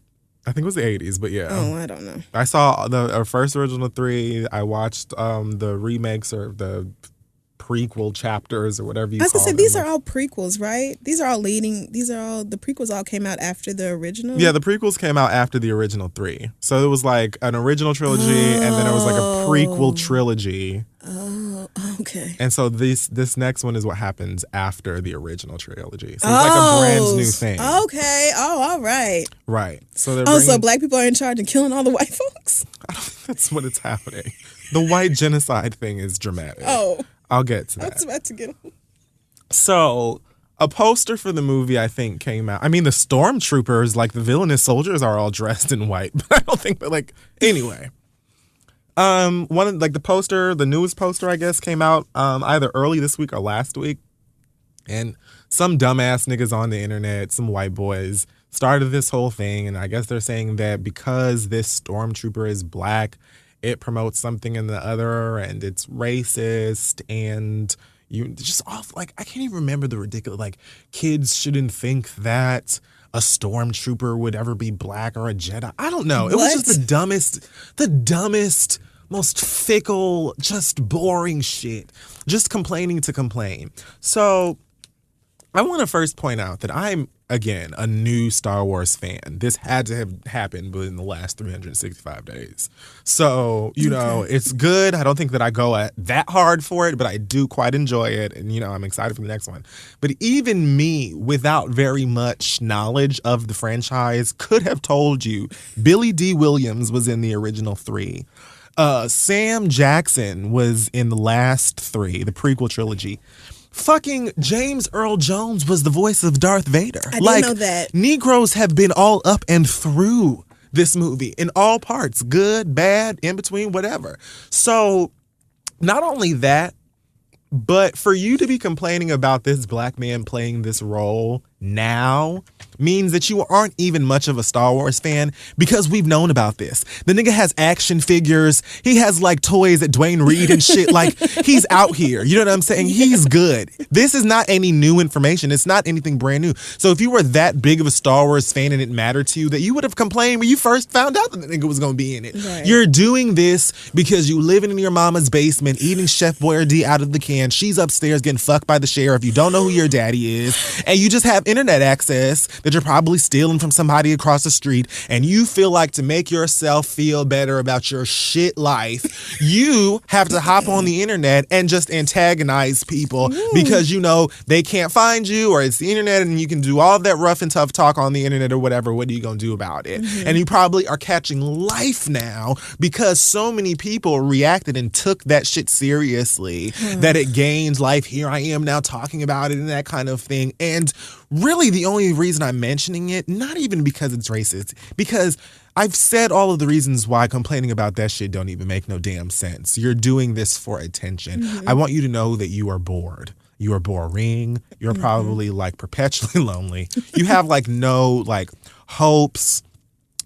I think it was the 80s, but yeah. Oh, I don't know. I saw the first original 3. I watched the remakes or the prequel chapters or whatever you call them. I was going to say, these are all prequels, right? The prequels all came out after the original? Yeah, the prequels came out after the original 3. So it was like an original trilogy and then it was like a prequel trilogy. Oh, okay. And so this next one is what happens after the original trilogy. So it's like a brand new thing. Okay. Oh, all right. Right. So so black people are in charge and killing all the white folks? I don't think that's what is happening. The white genocide thing is dramatic. Oh. I'll get to that. I was about to get on. So a poster for the movie, I think, came out. I mean, the stormtroopers, like the villainous soldiers, are all dressed in white, but I don't think that, like, anyway. One of like the newest poster, I guess, came out either early this week or last week. And some dumbass niggas on the internet, some white boys, started this whole thing. And I guess they're saying that because this stormtrooper is black, it promotes something in the other and it's racist and you just off like I can't even remember the ridiculous like kids shouldn't think that a stormtrooper would ever be black or a Jedi. I don't know. It was just the dumbest, most fickle, just boring shit. Just complaining to complain. So I want to first point out that I'm, again, a new Star Wars fan. This had to have happened within the last 365 days. So, it's good. I don't think that I go at that hard for it, but I do quite enjoy it. And, I'm excited for the next one. But even me, without very much knowledge of the franchise, could have told you Billy D. Williams was in the original 3. Sam Jackson was in the last 3, the prequel trilogy. Fucking James Earl Jones was the voice of Darth Vader. I didn't know that. Negroes have been all up and through this movie in all parts, good, bad, in between, whatever. So not only that, but for you to be complaining about this black man playing this role now means that you aren't even much of a Star Wars fan because we've known about this. The nigga has action figures. He has like toys at Dwayne Reed and shit. Like he's out here. You know what I'm saying? He's good. This is not any new information. It's not anything brand new. So if you were that big of a Star Wars fan and it mattered to you, that you would have complained when you first found out that the nigga was going to be in it. Right. You're doing this because you living in your mama's basement, eating Chef Boyardee out of the can. She's upstairs getting fucked by the sheriff. You don't know who your daddy is. And you just have internet access that you're probably stealing from somebody across the street, and you feel like to make yourself feel better about your shit life, you have to hop on the internet and just antagonize people because they can't find you or it's the internet and you can do all of that rough and tough talk on the internet or whatever. What are you going to do about it? And you probably are catching life now because so many people reacted and took that shit seriously that it gained life. Here I am now talking about it and that kind of thing. And really the only reason I'm mentioning it, not even because it's racist, because I've said all of the reasons why complaining about that shit don't even make no damn sense. You're doing this for attention. I want you to know that you are bored. You are boring. You're probably like perpetually lonely. You have like no like hopes,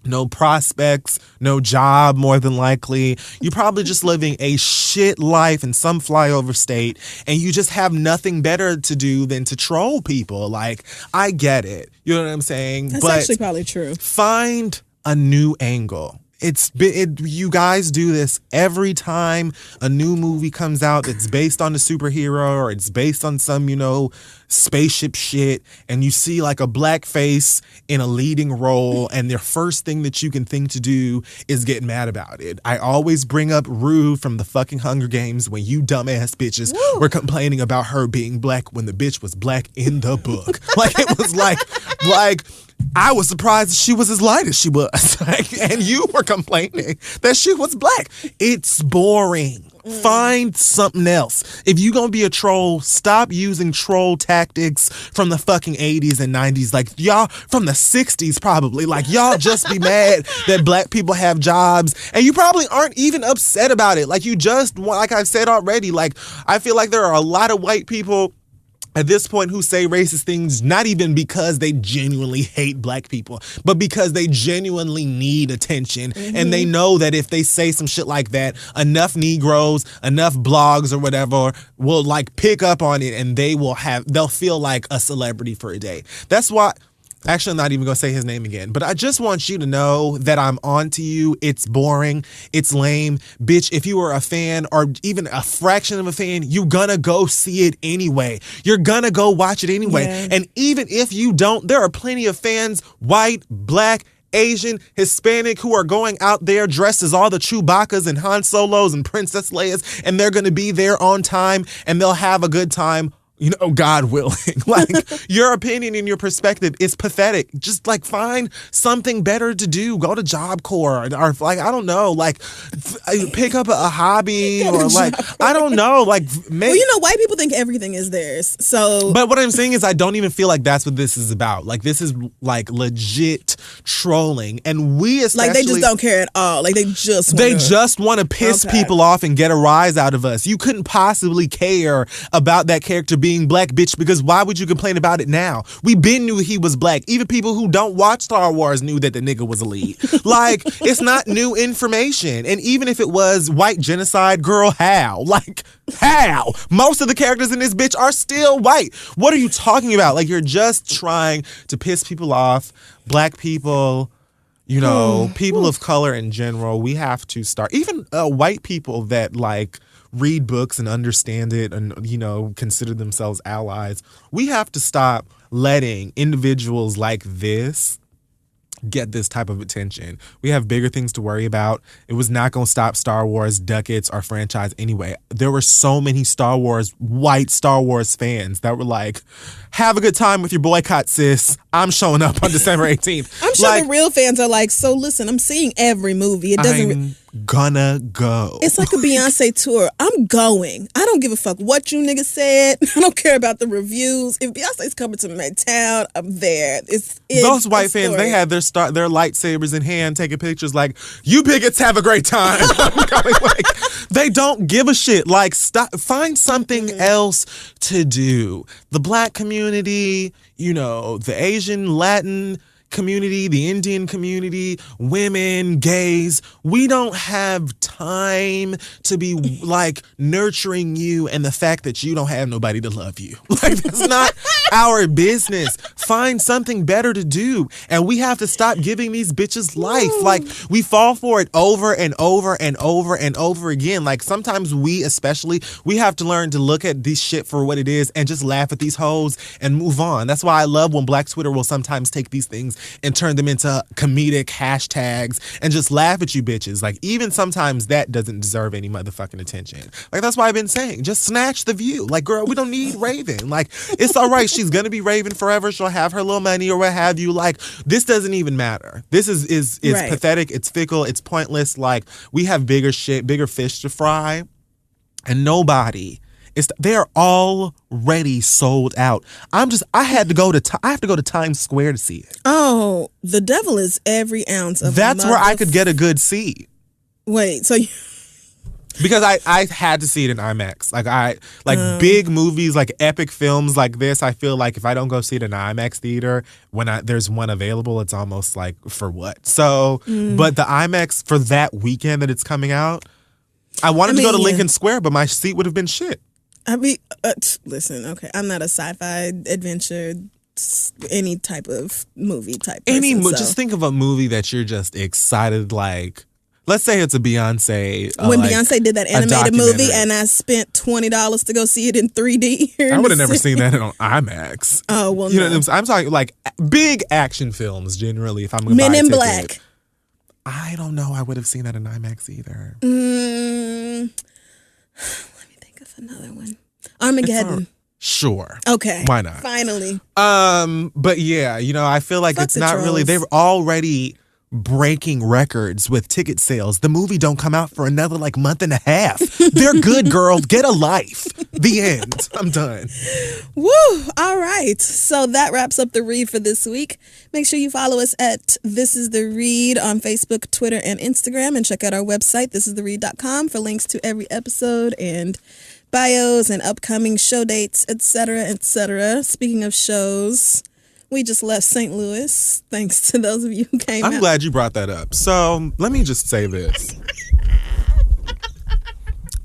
no prospects, no job, more than likely. You're probably just living a shit life in some flyover state, and you just have nothing better to do than to troll people. Like, I get it. You know what I'm saying? That's actually probably true. Find a new angle. You guys do this every time a new movie comes out that's based on a superhero or it's based on some, spaceship shit, and you see like a black face in a leading role, and the first thing that you can think to do is get mad about it. I always bring up Rue from the fucking Hunger Games when you dumbass bitches were complaining about her being black when the bitch was black in the book. Like, it was like I was surprised that she was as light as she was. And you were complaining that she was black. It's boring. Find something else. If you're going to be a troll, stop using troll tactics from the fucking 80s and 90s. Like, y'all, from the 60s probably. Like, y'all just be mad that black people have jobs. And you probably aren't even upset about it. Like, you just, like I've said already, like, I feel like there are a lot of white people at this point who say racist things, not even because they genuinely hate black people, but because they genuinely need attention. And they know that if they say some shit like that, enough Negroes, enough blogs or whatever will like pick up on it, and they'll feel like a celebrity for a day. That's why, actually, I'm not even going to say his name again, but I just want you to know that I'm on to you. It's boring. It's lame. Bitch, if you were a fan or even a fraction of a fan, you're going to go see it anyway. You're going to go watch it anyway. Yeah. And even if you don't, there are plenty of fans, white, black, Asian, Hispanic, who are going out there dressed as all the Chewbacca's and Han Solos and Princess Leia's, and they're going to be there on time, and they'll have a good time. God willing. Like, your opinion and your perspective is pathetic. Just like find something better to do. Go to Job Corps or like, I don't know, like pick up a hobby or like, I don't know, like maybe. Well, white people think everything is theirs. So, but what I'm saying is, I don't even feel like that's what this is about. Like, this is like legit trolling, and we especially, like, they just don't care at all. Like, they just want to piss people off and get a rise out of us. You couldn't possibly care about that character being black, bitch, because why would you complain about it now? We been knew he was black. Even people who don't watch Star Wars knew that the nigga was a lead. Like, it's not new information. And even if it was white genocide, girl, how? Like, how? Most of the characters in this bitch are still white. What are you talking about? Like, you're just trying to piss people off. Black people, people of color in general. We have to start, even white people that like read books and understand it and, consider themselves allies. We have to stop letting individuals like this get this type of attention. We have bigger things to worry about. It was not going to stop Star Wars ducats, our franchise anyway. There were so many white Star Wars fans that were like, have a good time with your boycott, sis. I'm showing up on December 18th. I'm sure the real fans are like, so listen, I'm seeing every movie. It doesn't. I'm gonna go. It's like a Beyonce tour. I'm going. I don't give a fuck what you niggas said. I don't care about the reviews. If Beyonce's coming to my town, I'm there. Those white fans, they had their lightsabers in hand, taking pictures like, you bigots have a great time. Like, they don't give a shit. Like, stop. Find something else to do. The black community, the Asian, Latin community, the Indian community, women, gays, we don't have time to be like nurturing you and the fact that you don't have nobody to love you. Like, that's not our business. Find something better to do. And we have to stop giving these bitches life. Like, we fall for it over and over and over and over again. Like, sometimes we have to learn to look at this shit for what it is and just laugh at these hoes and move on. That's why I love when Black Twitter will sometimes take these things and turn them into comedic hashtags and just laugh at you bitches. Like, even sometimes that doesn't deserve any motherfucking attention. Like, that's why I've been saying, just snatch the view. Like, girl, we don't need Raven. Like, it's all right. She's gonna be Raven forever. She'll have her little money or what have you. Like, this doesn't even matter. This is right. Pathetic. It's fickle. It's pointless. Like, we have bigger fish to fry, and nobody They're already sold out. I have to go to Times Square to see it. Oh, the devil is every ounce of. That's where I could get a good seat. Wait, so you. Because I had to see it in IMAX. Big movies, like epic films like this, I feel like if I don't go see it in an IMAX theater, when there's one available, it's almost like, for what? So, but the IMAX for that weekend that it's coming out, I wanted to go to Lincoln Square, but my seat would have been shit. I mean, listen, okay, I'm not a sci-fi adventure, any type of movie type person. Just think of a movie that you're just excited, like... Let's say it's a Beyonce. When Beyonce did that animated movie and I spent $20 to go see it in 3D. I would have never seen that on IMAX. Oh, well, you know what I'm talking like big action films generally. If I'm going to buy Men a in ticket. Black. I don't know. I would have seen that in IMAX either. Let me think of another one. Armageddon. Sure. Okay. Why not? Finally. But yeah, I feel like it's not really. They've already breaking records with ticket sales. The movie don't come out for another month and a half. They're good, girl. Get a life. The end. I'm done. Woo! All right. So that wraps up the read for this week. Make sure you follow us at This Is The Read on Facebook, Twitter, and Instagram, and check out our website, thisistheread.com, for links to every episode and bios and upcoming show dates, etc., etc. Speaking of shows, we just left St. Louis, thanks to those of you who came out. I'm glad you brought that up. So let me just say this.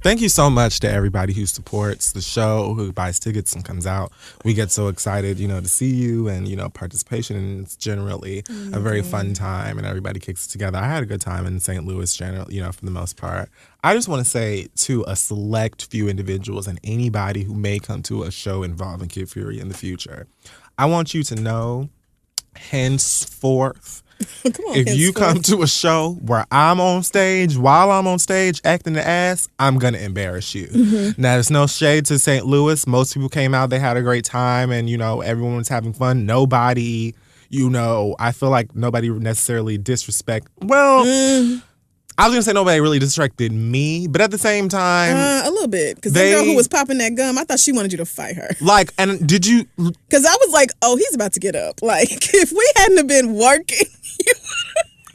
Thank you so much to everybody who supports the show, who buys tickets and comes out. We get so excited, to see you and, participation. And it's generally a very fun time and everybody kicks it together. I had a good time in St. Louis, generally, for the most part. I just want to say to a select few individuals and anybody who may come to a show involving Kid Fury in the future, I want you to know, henceforth, if you come to a show where while I'm on stage acting the ass, I'm going to embarrass you. Mm-hmm. Now, there's no shade to St. Louis. Most people came out, they had a great time, and, everyone was having fun. Nobody, I feel like nobody necessarily I was going to say nobody really disrespected me, but at the same time... a little bit. Because the girl who was popping that gum, I thought she wanted you to fight her. And did you... Because I was like, oh, he's about to get up. If we hadn't have been working...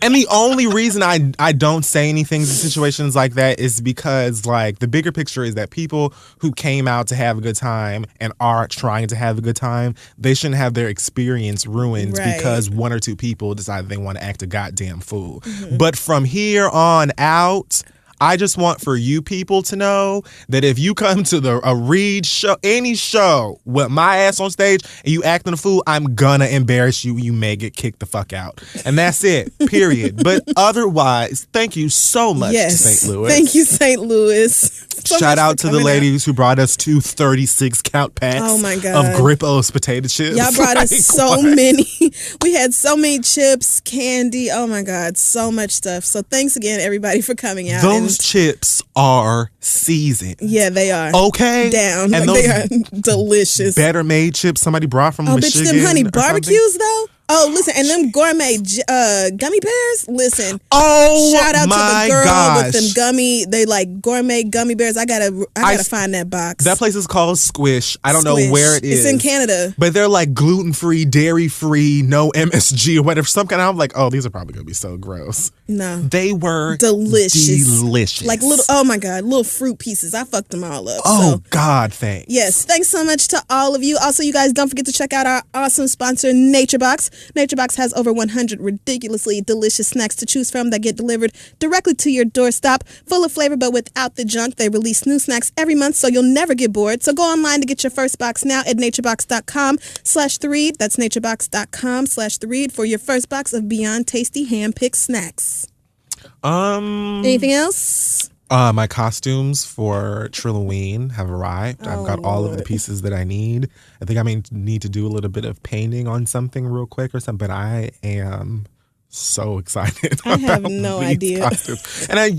And the only reason I don't say anything in situations like that is because, the bigger picture is that people who came out to have a good time and are trying to have a good time, they shouldn't have their experience ruined because one or two people decided they want to act a goddamn fool. Mm-hmm. But from here on out... I just want for you people to know that if you come to a Read show, any show with my ass on stage and you acting a fool, I'm gonna embarrass you. You may get kicked the fuck out. And that's it, period. But otherwise, thank you so much to St. Louis. Thank you, St. Louis. Shout out to the ladies who brought us 2 36-count packs of Grippo's potato chips. Y'all brought us so many. We had so many chips, candy. Oh my God, so much stuff. So thanks again, everybody, for coming out. Those chips are seasoned. Yeah, they are. Okay. Down. And they are delicious. Better made chips somebody brought from Michigan. Bitch, them honey barbecues, though? Oh, listen, and them gourmet gummy bears, listen. Oh, shout out to the girl gosh. with them gourmet gummy bears. I gotta find that box. That place is called Squish. I don't know where it is. It's in Canada. But they're gluten-free, dairy-free, no MSG or whatever. Some kind of, I'm oh, these are probably going to be so gross. No. They were delicious. Oh my God, little fruit pieces. I fucked them all up. Oh, God, thanks. Yes, thanks so much to all of you. Also, you guys, don't forget to check out our awesome sponsor, NatureBox. NatureBox has over 100 ridiculously delicious snacks to choose from that get delivered directly to your doorstep, full of flavor but without the junk. They release new snacks every month, so you'll never get bored. So go online to get your first box now at naturebox.com/theread. That's naturebox.com/theread for your first box of beyond tasty hand-picked snacks. Anything else? My costumes for Trilloween have arrived. I've got all of the pieces that I need. I think I may need to do a little bit of painting on something real quick or something, but I am so excited. I have no idea. Costumes. And I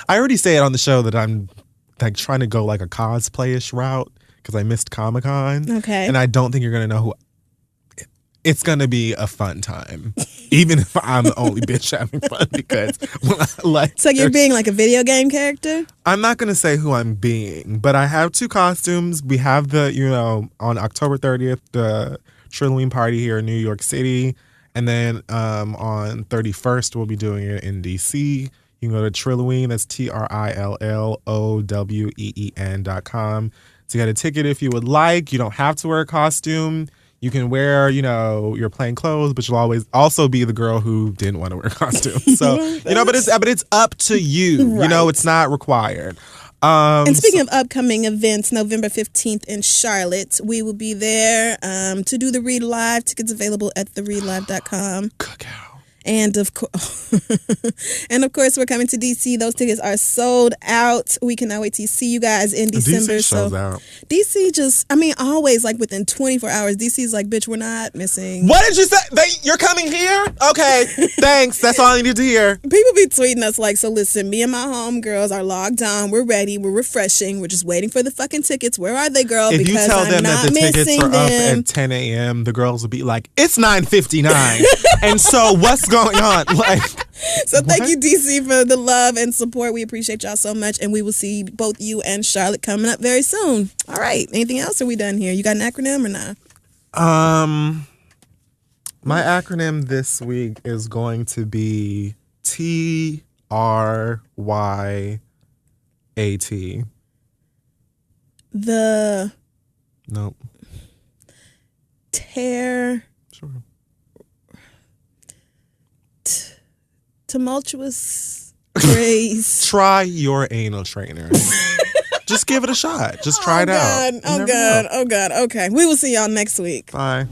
already say it on the show that I'm trying to go a cosplay-ish route because I missed Comic-Con. Okay. And I don't think you're going to know who it's going to be a fun time. Even if I'm the only bitch having fun because like So you're being like a video game character? I'm not going to say who I'm being, but I have 2 costumes. We have the, on October 30th, the Trilloween party here in New York City. And then on 31st, we'll be doing it in DC. You can go to Trilloween, that's TRILLOWEEN.com to get a ticket if you would like. You don't have to wear a costume. You can wear, your plain clothes, but you'll always also be the girl who didn't want to wear a costume. So, but it's up to you. Right. It's not required. And speaking of upcoming events, November 15th in Charlotte, we will be there to do the Read Live. Tickets available at thereadlive.com. Cookout. And of course, we're coming to DC. Those tickets are sold out. We cannot wait to see you guys in December. DC shows out. DC always like within 24 hours. DC's like, bitch, we're not missing. What did you say? You're coming here? Okay, thanks. That's all I needed to hear. People be tweeting us like, so listen, me and my homegirls are logged on. We're ready. We're refreshing. We're just waiting for the fucking tickets. Where are they, girl? If because you tell I'm them not that the tickets missing are them. up at 10 a.m., the girls will be like, it's 9:59. And so what's going on? So thank you, DC, for the love and support. We appreciate y'all so much. And we will see both you and Charlotte coming up very soon. All right. Anything else? Are we done here? You got an acronym or not? My acronym this week is going to be TRYAT. Nope. Sure. Tumultuous grace. Try your anal trainer. Just give it a shot. Just try it out. Oh, God. Okay. We will see y'all next week. Bye.